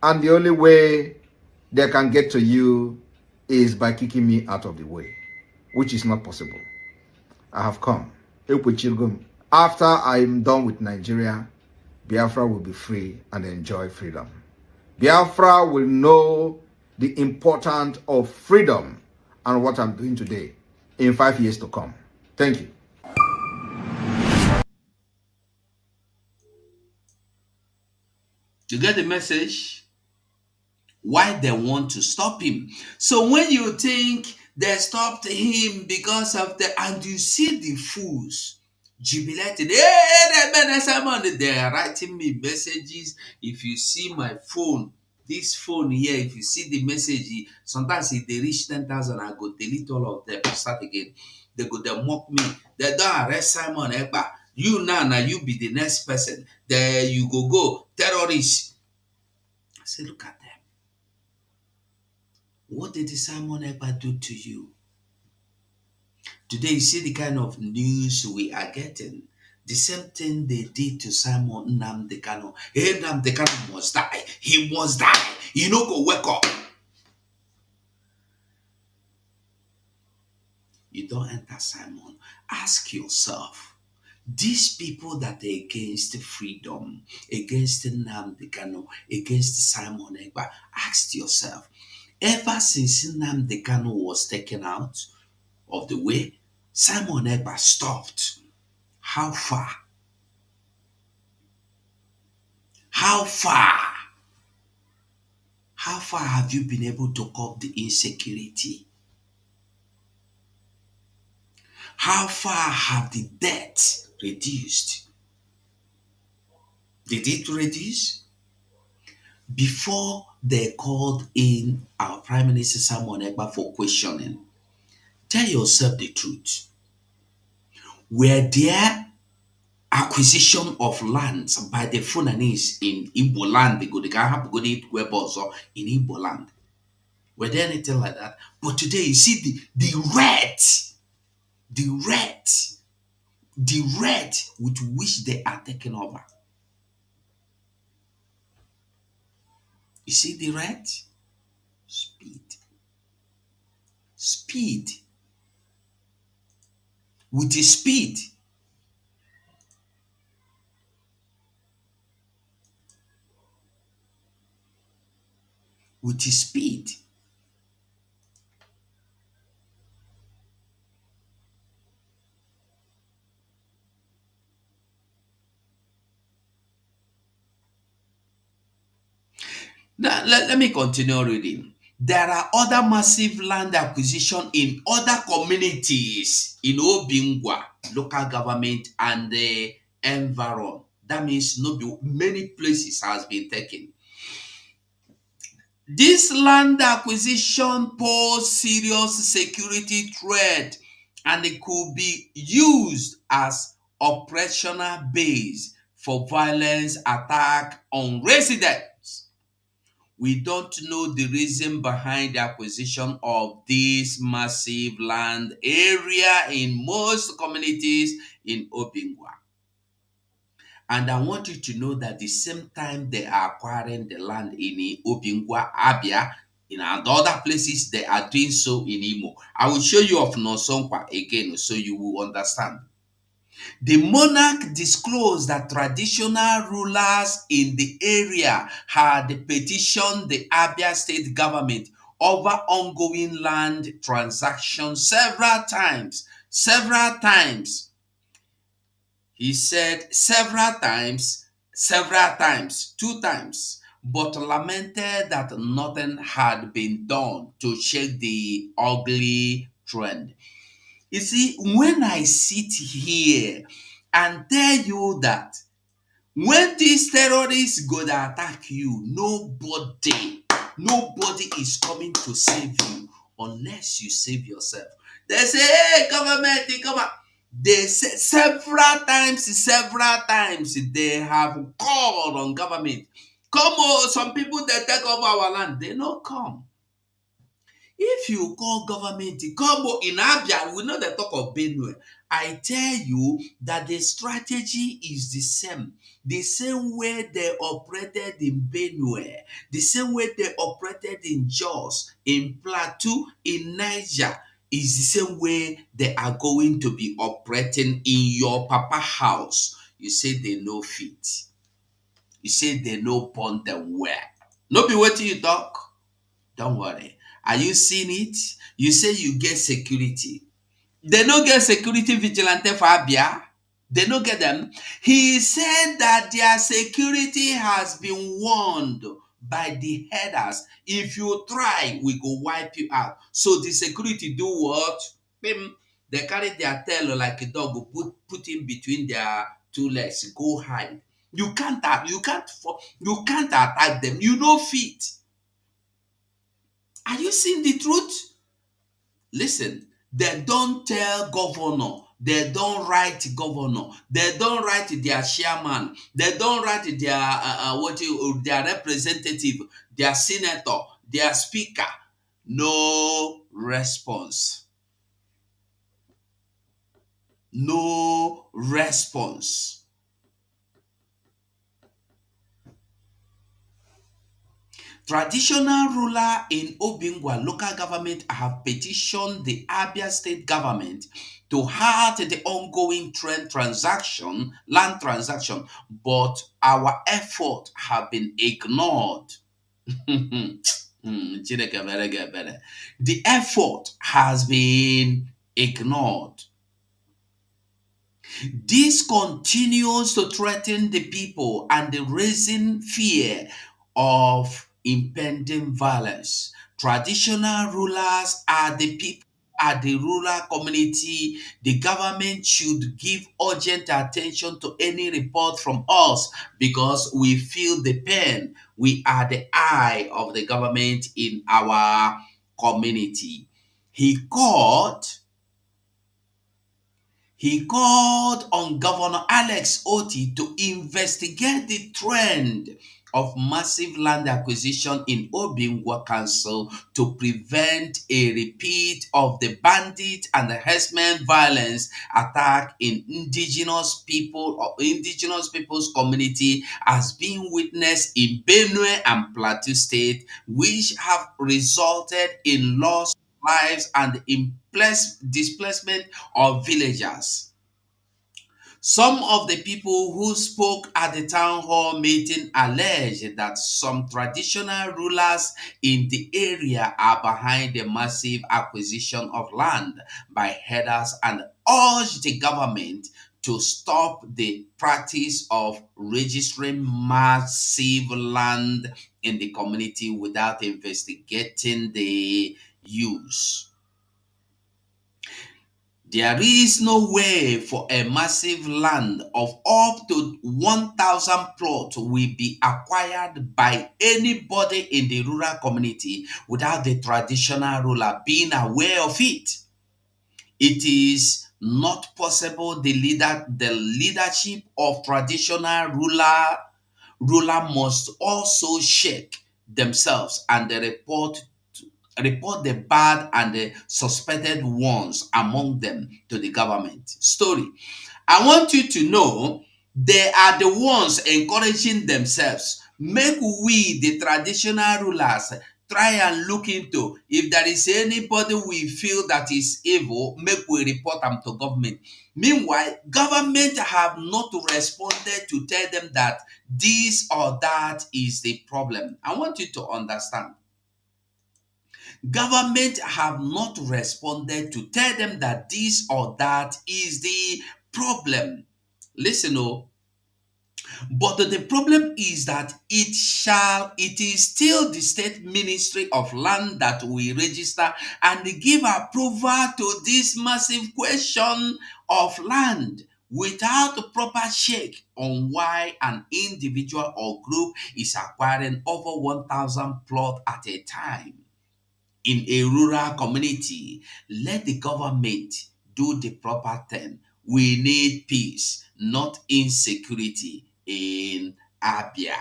S8: and the only way they can get to you is by kicking me out of the way, which is not possible. I have come. After I'm done with Nigeria, Biafra will be free and enjoy freedom. Biafra will know the importance of freedom and what I'm doing today in 5 years to come. Thank you.
S5: You get the message? Why they want to stop him. So when you think they stopped him because of and you see the fools jubilating, hey, man, Simon, they are writing me messages. If you see my phone, this phone here, if you see the message, sometimes if they reach 10,000, I go delete all of them, start again. They mock me. They don't arrest Simon Ekpa. You now you be the next person. There you go, terrorists. I say, look at them. What did Simon Ekpa do to you? Today, you see the kind of news we are getting. The same thing they did to Simon Nnamdi Kanu. Hey, Nnamdi Kanu must die. He must die. You know, go wake up. You don't enter Simon. Ask yourself, these people that are against freedom, against Nnamdi Kanu, against Simon Ekpa, ask yourself, ever since Nnamdi Kanu was taken out of the way, Simon Ekpa stopped. How far? How far? How far have you been able to curb the insecurity? How far have the debt reduced? Did it reduce? Before they called in our Prime Minister Simon Ekpa for questioning, tell yourself the truth. Were there acquisition of lands by the Fulanese in Igbo land? They can have to go to also in Igbo land. Were there anything like that? But today you see the red with which they are taking over. You see the red? Speed. With the speed. With the speed. Now, let me continue reading. There are other massive land acquisition in other communities in Obingwa, local government, and the environ. That means many places has been taken. This land acquisition pose serious security threat and it could be used as operational base for violence attack on residents. We don't know the reason behind the acquisition of this massive land area in most communities in Obingwa. And I want you to know that the same time they are acquiring the land in Obingwa, Abia, in other places, they are doing so in Imo. I will show you of Nosonkwa again so you will understand. The monarch disclosed that traditional rulers in the area had petitioned the Abia state government over ongoing land transactions several times. He said several times, 2 times, but lamented that nothing had been done to check the ugly trend. You see, when I sit here and tell you that when these terrorists go to attack you, nobody is coming to save you unless you save yourself. They say, hey, government, come on. They say several times they have called on government. Come on, some people they take over our land. They don't come. If you call government, come in Abia, we know the talk of Benue. I tell you that the strategy is the same. The same way they operated in Benue, the same way they operated in Jos, in Plateau, in Niger, is the same way they are going to be operating in your papa house. You say they know fit. You say they no born them where. No be what you talk. Don't worry. Are you seeing it? You say you get security. They no get security vigilante for Abia. They no get them. He said that their security has been warned by the headers. If you try, we go wipe you out. So the security do what? They carry their tail like a dog, put in between their two legs, go hide. You can't attack them. You know fit. Are you seeing the truth? Listen, they don't tell governor, they don't write governor, they don't write their chairman, they don't write their representative, their senator, their speaker. No response. No response. Traditional ruler in Obingwa local government have petitioned the Abia state government to halt the ongoing land transaction, but our efforts have been ignored. The effort has been ignored. This continues to threaten the people and the raising fear of impending violence. Traditional rulers are the people, are the rural community. The government should give urgent attention to any report from us because we feel the pain. We are the eye of the government in our community. He called on Governor Alex Oti to investigate the trend of massive land acquisition in Obingwa Council to prevent a repeat of the bandit and the herdsmen violence attack in indigenous people's community as being witnessed in Benue and Plateau State, which have resulted in loss lives and displacement of villagers. Some of the people who spoke at the town hall meeting alleged that some traditional rulers in the area are behind the massive acquisition of land by herders and urged the government to stop the practice of registering massive land in the community without investigating the use. There is no way for a massive land of up to 1,000 plots will be acquired by anybody in the rural community without the traditional ruler being aware of it. It is not possible. The leadership of traditional ruler must also shake themselves and report the bad and the suspected ones among them to the government. Story. I want you to know they are the ones encouraging themselves. Make we, the traditional rulers, try and look into if there is anybody we feel that is evil, make we report them to government. Meanwhile, government have not responded to tell them that this or that is the problem. I want you to understand. Government have not responded to tell them that this or that is the problem. Listen, but the problem is that it is still the state ministry of land that will register and give approval to this massive question of land without proper check on why an individual or group is acquiring over 1,000 plots at a time. In a rural community, let the government do the proper thing. We need peace, not insecurity in Abia.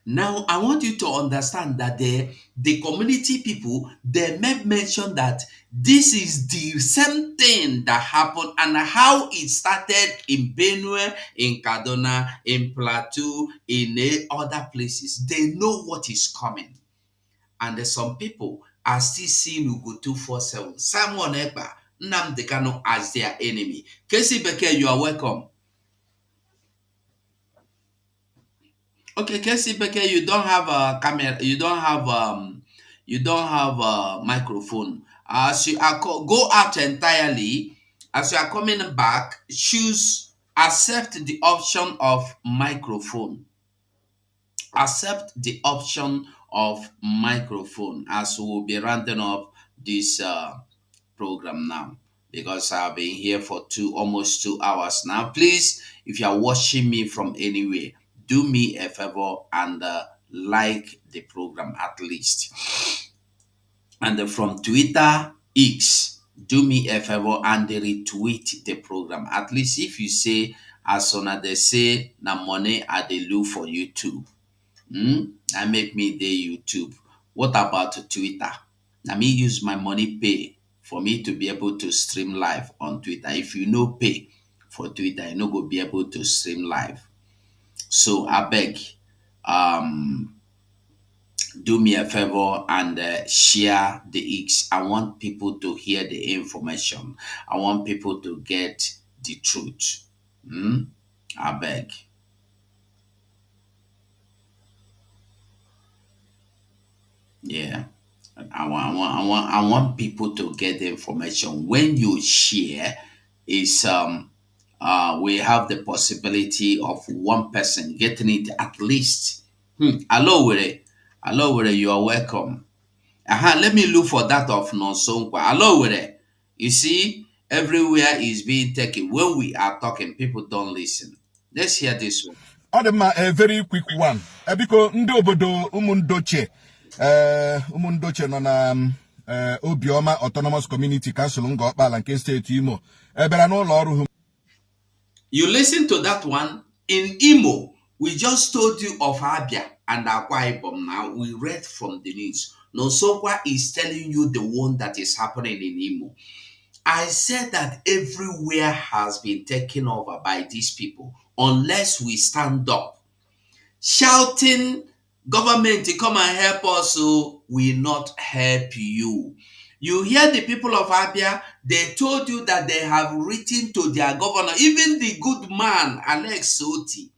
S5: Now, I want you to understand that the community people, they may mention that this is the same thing that happened and how it started in Benue, in Kaduna, in Plateau, in other places. They know what is coming. And some people are still seeing Ugo 247, Simon Ekpa, Nnamdi Kanu as their enemy. Casey Becker, you are welcome. Okay, Casey Becker, you don't have a camera. You don't have a microphone. As you are go out entirely. As you are coming back, choose accept the option of microphone. Accept the option of microphone as we will be rounding up this program now because I've been here for almost 2 hours now. Please, if you are watching me from anywhere, do me a favor and like the program at least. And from Twitter X, do me a favor and retweet the program. At least if you say, as soon as they say, na money I dey look for YouTube. I make me the YouTube. What about Twitter? Now me use my money pay for me to be able to stream live on Twitter. If you no pay for Twitter, you no go be able to stream live. So I beg, um, do me a favor and share the X. I want people to hear the information. I want people to get the truth. I beg. Yeah. I want people to get the information. When you share, is we have the possibility of one person getting it at least. Hello, Were. Hello, Were. You are welcome. Let me look for that of Nonsonkwa. Hello, Were. You see, everywhere is being taken. When we are talking, people don't listen. Let's hear this one.
S11: Odema, a very quick one. Biko ndị obodo umundoche nọ na Obioma Autonomous Community Council nga Ọkpala nke steeti Imo. Ebere n'ụlọ ọrụ ha.
S5: You listen to that one. In Imo, we just told you of Abia and Akwa Ibom now. We read from the news. Nosokwa is telling you the one that is happening in Imo. I said that everywhere has been taken over by these people unless we stand up. Shouting, government, come and help us, so will not help you. You hear the people of Abia, they told you that they have written to their governor, even the good man, Alex Soti,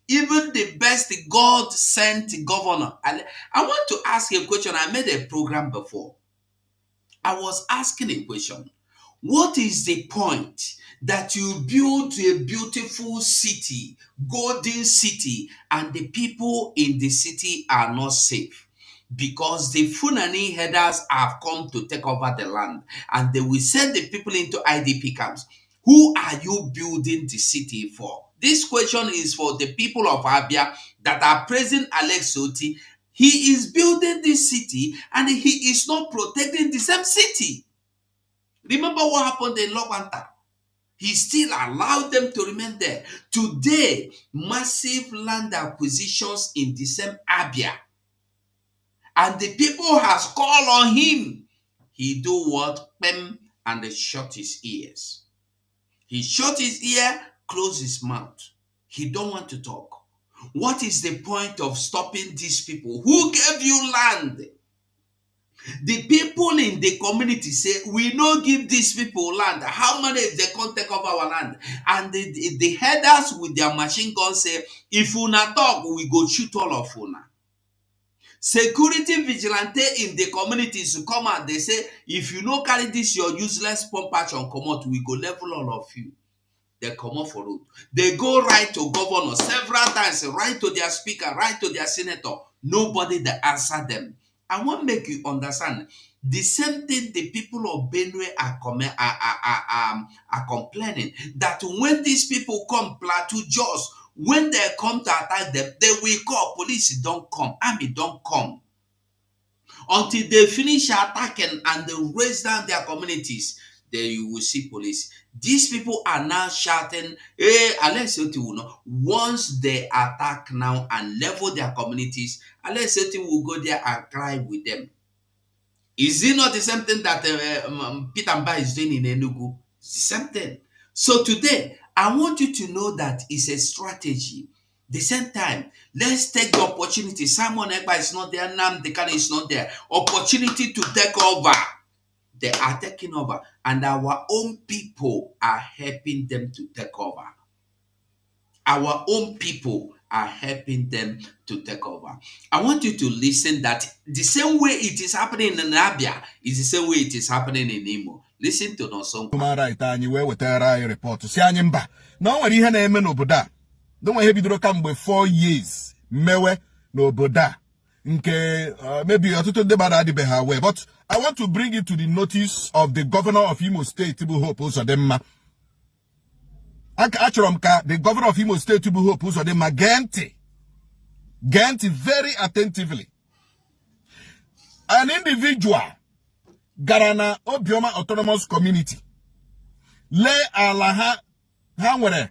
S5: even the best God-sent governor. I want to ask a question. I made a program before. I was asking a question. What is the point that you build a beautiful city, golden city, and the people in the city are not safe? Because the Funani headers have come to take over the land and they will send the people into IDP camps. Who are you building the city for? This question is for the people of Abia that are praising Alex Soti. He is building this city and he is not protecting the same city. Remember what happened in Lokwanta? He still allowed them to remain there. Today, massive land acquisitions in the same Abia. And the people has called on him. He do what? Pem, and they shut his ears. He shut his ear, closed his mouth. He don't want to talk. What is the point of stopping these people? Who gave you land? The people in the community say, we no give these people land. How many if they can't take over our land? And the headers with their machine guns say, if una talk, we go shoot all of una. Security vigilante in the communities to come out, they say, if you no carry this your useless pump patch on commot, we go level all of you. They come off for road. They go right to governor several times, right to their speaker, right to their senator. Nobody that answer them. I want to make you understand the same thing the people of Benue are complaining that when these people come, Plateau, Jos, when they come to attack them, they will call police. Don't come, army don't come until they finish attacking and they raise down their communities. Then you will see police. These people are now shouting, hey, Alex Soti will know. Once they attack now and level their communities, Alex Soti will go there and cry with them. Is it not the same thing that Peter Mba is doing in Enugu? It's the same thing. So today, I want you to know that it's a strategy. The same time, let's take the opportunity. Simon Ekpa is not there. Nnamdi Kanu is not there. Opportunity to take over. They are taking over, and our own people are helping them to take over. Our own people are helping them to take over. I want you to listen that the same way it is happening in Abia is the same way it is happening in Imo. Listen to Nonso.
S11: Human rights anyị wee wetara anyị report si anyị mba na o nwere ihe na-eme n'obodo a na o nwere ihe bidoro kamgbe 4 years mewe n'obodo a nke maybe ọtụtụ ndị mmadụ adịbeghị aware, but I want to bring it to the notice of the governor of Imo State bụ Hope Uzodimma. Achọrọ m ka the governor of Imo State bụ Hope Uzodimma gee ntị very attentively. An individual gara na Obioma Autonomous Community lee ala ha nwere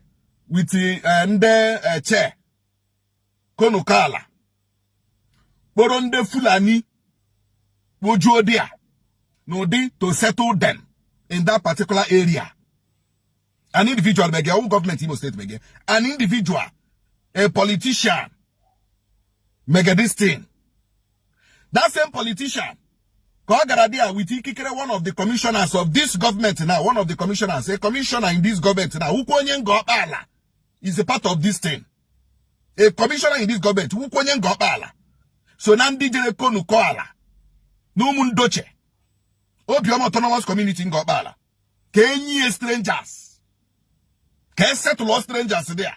S11: with ndị che konukala kpọrọ ndị Fulani kpojuo dia n'ụdị to settle them in that particular area. An individual begin, own government Imo State begin, an individual, a politician mega this thing. That same politician Kogaradia with Ikikere, one of the commissioners of this government now, one of the commissioners, a commissioner in this government now, Ukonyen Gopala is a part of this thing. A commissioner in this government, Ukonyen Gopala. So Nandi Jere Konu Koala. No Mundoche. Obioma Autonomous Community in Gopala. Kenye strangers. Can settle strangers there.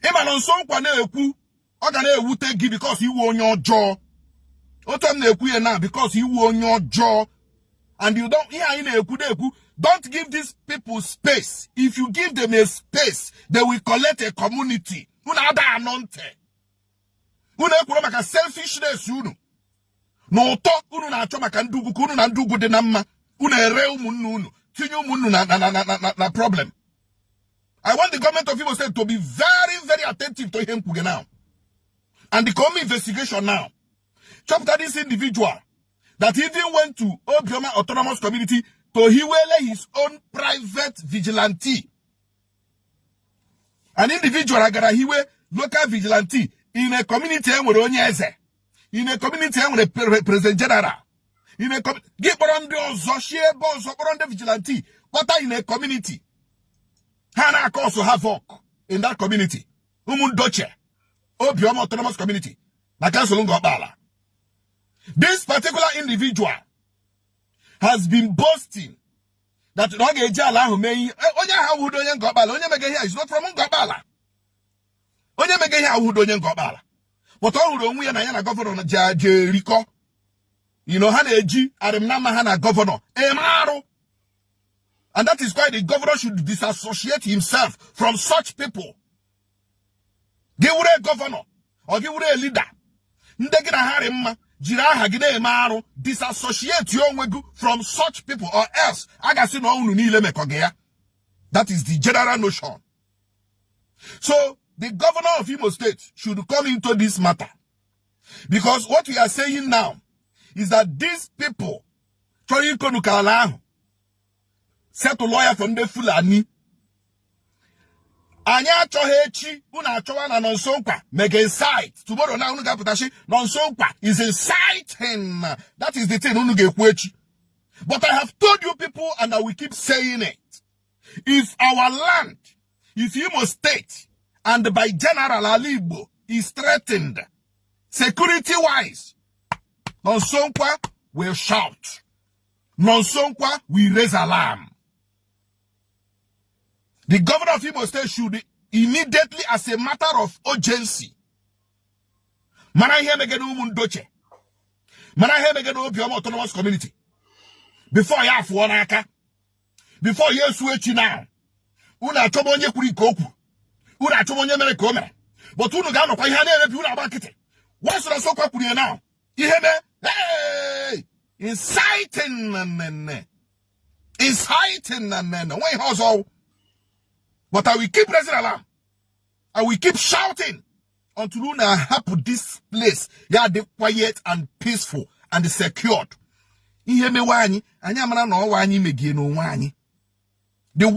S11: Ema non son kwa ne eku, oga ne ewute gi because he won your jaw. Otam ne eku now because he won your jaw. And you don't hear in eku. Don't give these people space. If you give them a space, they will collect a community. Una ada anonte. Una eku maka selfishness unu. No talk unu na achoma ka ndugu kunu na ndugu de namma. Una ere umunnu unu. Tinyo umunnu na problem. I want the government of Imo State to be very, very attentive to him now. And the coming investigation now. Chapter this individual that even went to Obioma Autonomous Community to hiwele his own private vigilante. An individual agara hiwe local vigilante in a community with onyeze. In a community with a president general. In a community, get around the vigilante. What are in a community? Hana also have work in that community. Umundoche. Obioma Autonomous Community. This particular individual has been boasting that it's not from Ngobala. But all the governor Jericho. You know, Haneji, Ademnama Hana governor. Emaro. And that is why the governor should disassociate himself from such people. Give a governor or give a leader. Disassociate you from such people, or else that is the general notion. So the governor of Imo State should come into this matter. Because what we are saying now is that these people set a lawyer from the Fulani. Anya chohechi una chowa na nonsonpa make a site. Tomorrow na unuga putashi nonsonpa is a site, and that is the thing unuge kwechi. But I have told you people, and I will keep saying it. If our land, if Imo State, and by General Alibo is threatened, security wise, nonsonpa will shout. Nonsonpa will raise alarm. The governor of Imo State should immediately, as a matter of urgency, Obioma Autonomous Community, before you have one aka, before you switch now, una chobonye kurikoku, una chobonye merekome, but unugano kwa ihane una bakite. What's the so called now? Iheme, hey, inciting why hustle? But I will keep raising alarm. I will keep shouting until we happen this place. Yeah, the quiet and peaceful and secured. The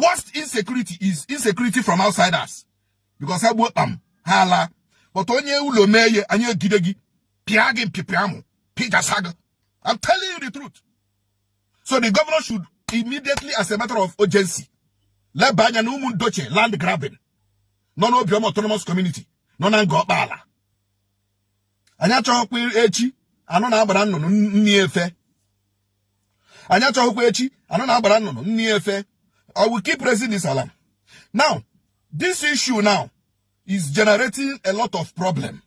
S11: worst insecurity is insecurity from outsiders. Because I work hala. But onye ulo meye anye gidegi piagin pipiamu pijasaga. I'm telling you the truth. So the governor should immediately, as a matter of urgency, let Banyanumun Doche land grabbing. nọ n'Obioma Autonomous Community nọ na nga ọkpaala anyị achọghịkwa echi anọ na-agbara nnụnụ nni efe anyị achọghịkwa echi anọ na-agbara nnụnụ nni efe. I will keep raising this alarm. Now, this issue now is generating a lot of problem,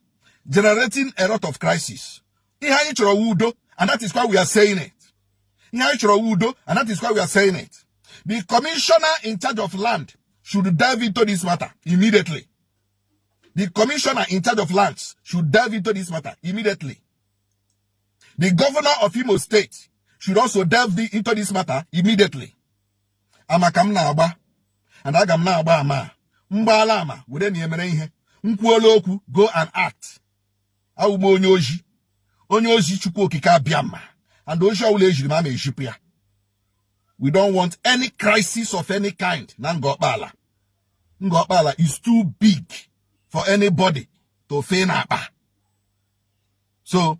S11: generating a lot of crisis. Ihe anyị chọrọ udo, and that is why we are saying it. Ihe anyị chọrọ udo, and that is why we are saying it. The commissioner in charge of land should dive into this matter immediately. The commissioner in charge of lands should dive into this matter immediately. The governor of Imo State should also delve into this matter immediately. Amakam na agba, and agam na agba ama. Mgbala ama, wede ni emere ihe. Nkwuola okwu, go and act. Awumo onye oji chukwu okike abịama. And oji awule ejiri ma ejipụ ya. We don't want any crisis of any kind. Na Ngokpala. Ngokpala is too big for anybody to feign apa. So,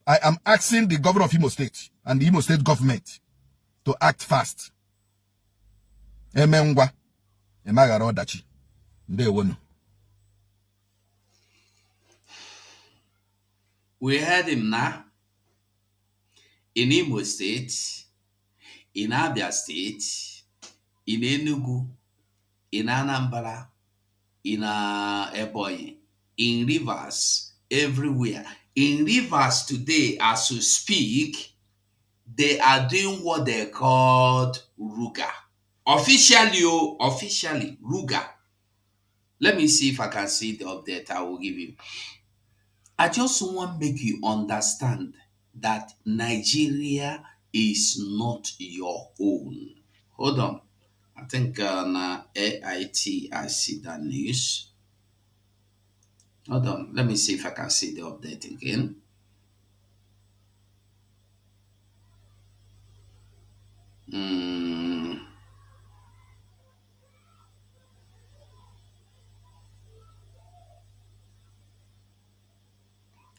S11: I am asking the governor of Imo State and the Imo State government to act fast. Emengwa, emagara odachi. Ndewonu.
S5: We heard him now. In Imo State, in Abia State, in Enugu, in Anambra, in Ebonyi, in Rivers, everywhere. In Rivers today, as we speak, they are doing what they called Ruga. Officially, Ruga. Let me see if I can see the update I will give you. I just want to make you understand that Nigeria is not your own. Hold on. I think on AIT, I see that news. Hold on. Let me see if I can see the update again.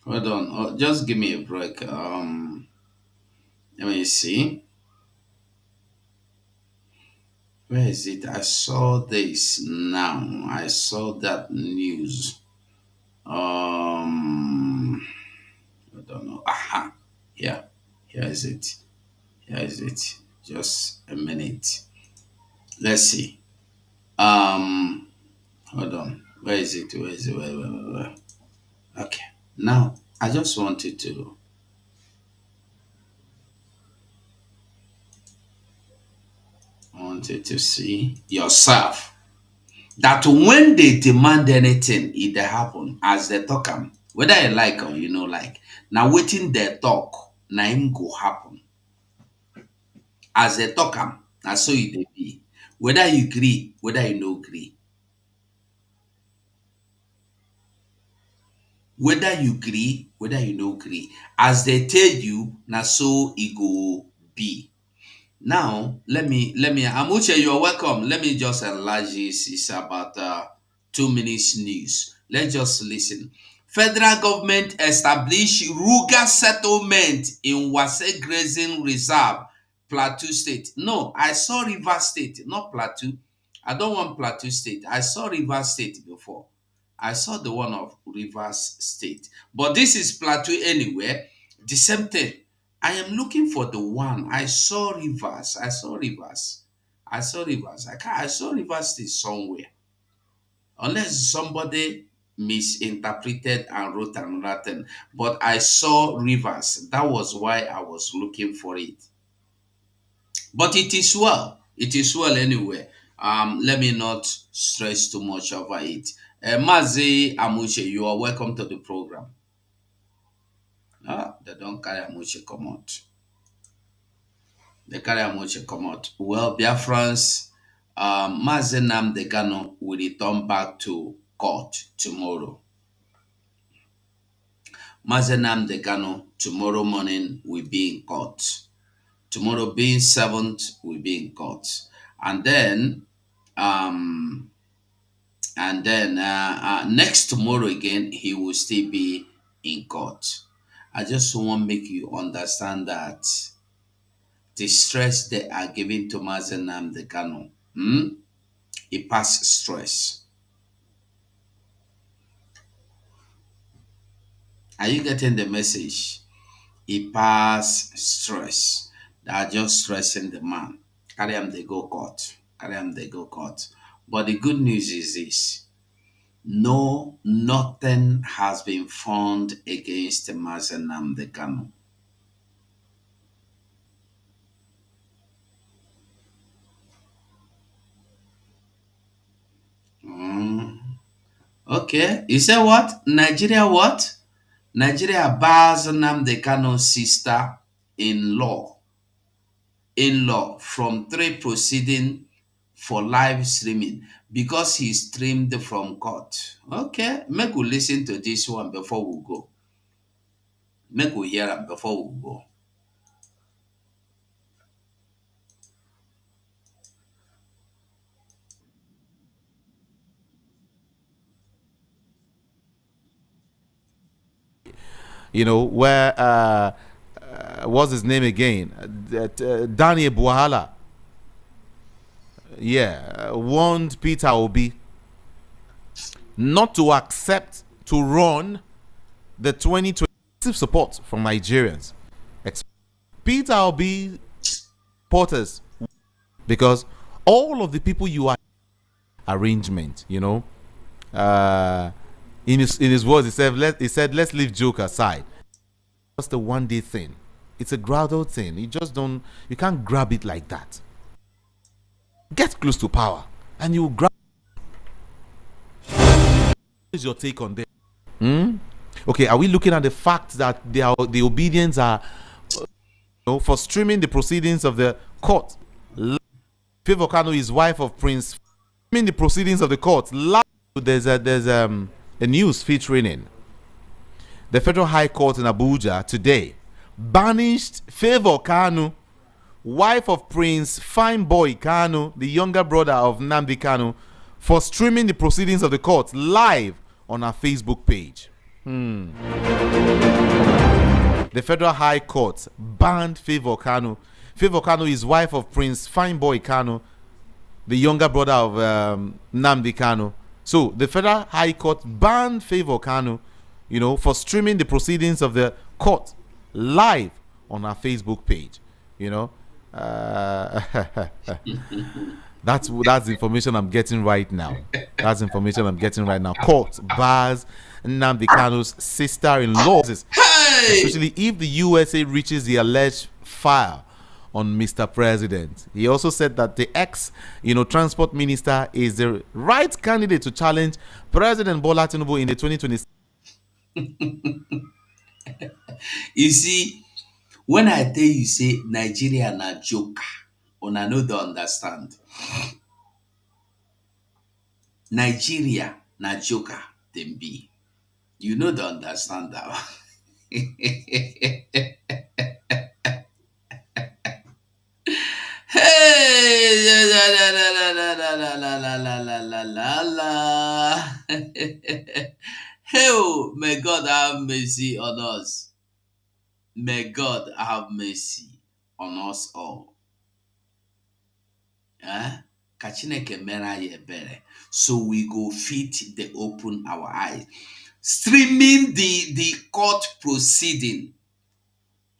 S5: Hold on. Oh, just give me a break. Let me see. Where is it? I saw this now. I saw that news. I don't know. Aha. Yeah. Here is it. Here is it. Just a minute. Let's see. Hold on. Where is it? Where is it? Where? Okay. Now, I just wanted to see yourself that when they demand anything, it they happen as they talk am, whether you like or you know like. Now waiting they talk, now him go happen. As they talk am, now so it dey be. Whether you agree, whether you no agree. Whether you agree, whether you no agree. As they tell you, now so it go be. Now, let me, Amuche, you're welcome. Let me just enlarge this. It's about 2 minutes news. Let's just listen. Federal government established Ruga settlement in Wase Grazing Reserve, Plateau State. No, I saw Rivers State, not Plateau. I don't want Plateau State. I saw Rivers State before. I saw the one of Rivers State. But this is Plateau anywhere. The same thing. I am looking for the one. I saw Rivers. I saw Rivers State somewhere. Unless somebody misinterpreted and wrote another thing. But I saw Rivers. That was why I was looking for it. But it is well. It is well anyway. Let me not stress too much over it. Mazi Amuche, you are welcome to the program. They don't carry Amuche come out. They carry Amuche come out. Well, Biafrans, Mazi Nnamdi Kanu will return back to court tomorrow. Mazi Nnamdi Kanu tomorrow morning will be in court. Tomorrow being 7th will be in court. And then next tomorrow again, he will still be in court. I just want to make you understand that the stress they are giving to Mazi Nnamdi Kanu, it passes stress. Are you getting the message? He pass stress. They are just stressing the man. Carry him, they go court. Carry him, they go court. But the good news is this. No, nothing has been found against Mazi Nnamdi Kanu. Okay. You say what? Nigeria what? Nigeria bars Nnamdi Kanu's sister-in-law from 3 proceeding for live streaming because he streamed from court. Okay, make we listen to this one before we go. Make we hear it before we go.
S12: You know, where what's his name again? Daniel Buhala. Yeah, warned Peter Obi not to accept to run the 2020 support from Nigerians. Peter Obi supporters, because all of the people you are arrangement, you know, in his words, he said, let's leave joke aside. Just a one-day thing. It's a gradual thing. You can't grab it like that. Get close to power, and you grab. What is your take on this? Okay, are we looking at the fact that the obedience are, for streaming the proceedings of the court? Favour Kanu is wife of Prince. Streaming the proceedings of the court. There's a news featuring in the Federal High Court in Abuja today banished Favour Kanu, wife of Prince Fineboy Kanu, the younger brother of Nnamdi Kanu, for streaming the proceedings of the court live on her Facebook page. The Federal High Court banned Favour Kanu. Favour Kanu is wife of Prince Fineboy Kanu, the younger brother of Nnamdi Kanu. So the Federal High Court banned Favour Kanu, for streaming the proceedings of the court live on her Facebook page. That's the information I'm getting right now. Court bars Nnamdi Kanu's sister-in-law, especially if the USA reaches the alleged file on Mr. President. He also said that the transport minister is the right candidate to challenge President Bola Tinubu in the 2026.
S5: You see, when I tell you say Nigeria na joke, una no don't understand. Nigeria na joker dem be. You know don't understand that. Hey, hey, may God have mercy on us. May God have mercy on us all. Ka Chineke mere anyị ebere, so we go fit the open our eyes. Streaming the court proceeding.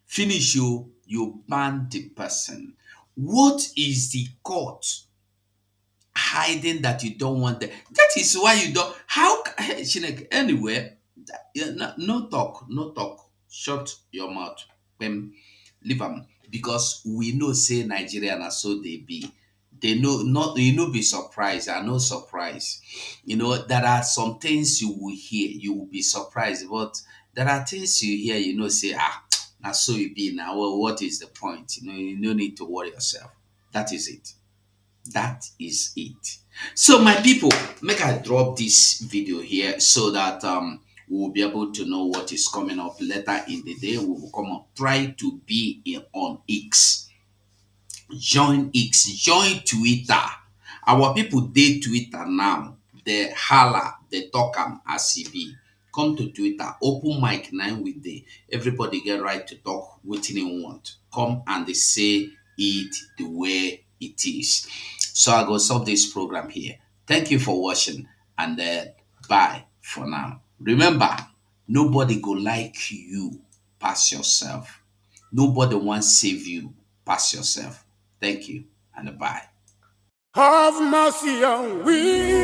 S5: Finish you ban the person. What is the court hiding that you don't want them? That is why you don't. How Chineke, anyway, no talk. Shut your mouth. Leave them, because we know say Nigerian are so they be. They know not, be surprised. I no surprise. There are some things you will hear, you will be surprised, but there are things you hear, say, now so you be now. Well, what is the point? You no need to worry yourself. That is it. So my people, make I drop this video here so that we'll be able to know what is coming up later in the day. We will come up. Try to be on X. Join X, join Twitter. Our people dey Twitter now. They holla, they talk as be. Come to Twitter, open mic 9 with the everybody get right to talk wetin they want. Come and they say it the way it is. So I go stop this program here. Thank you for watching, and bye for now. Remember, Nobody go like you pass yourself. Nobody wants save you pass yourself. Thank you and bye.
S13: Have mercy on we.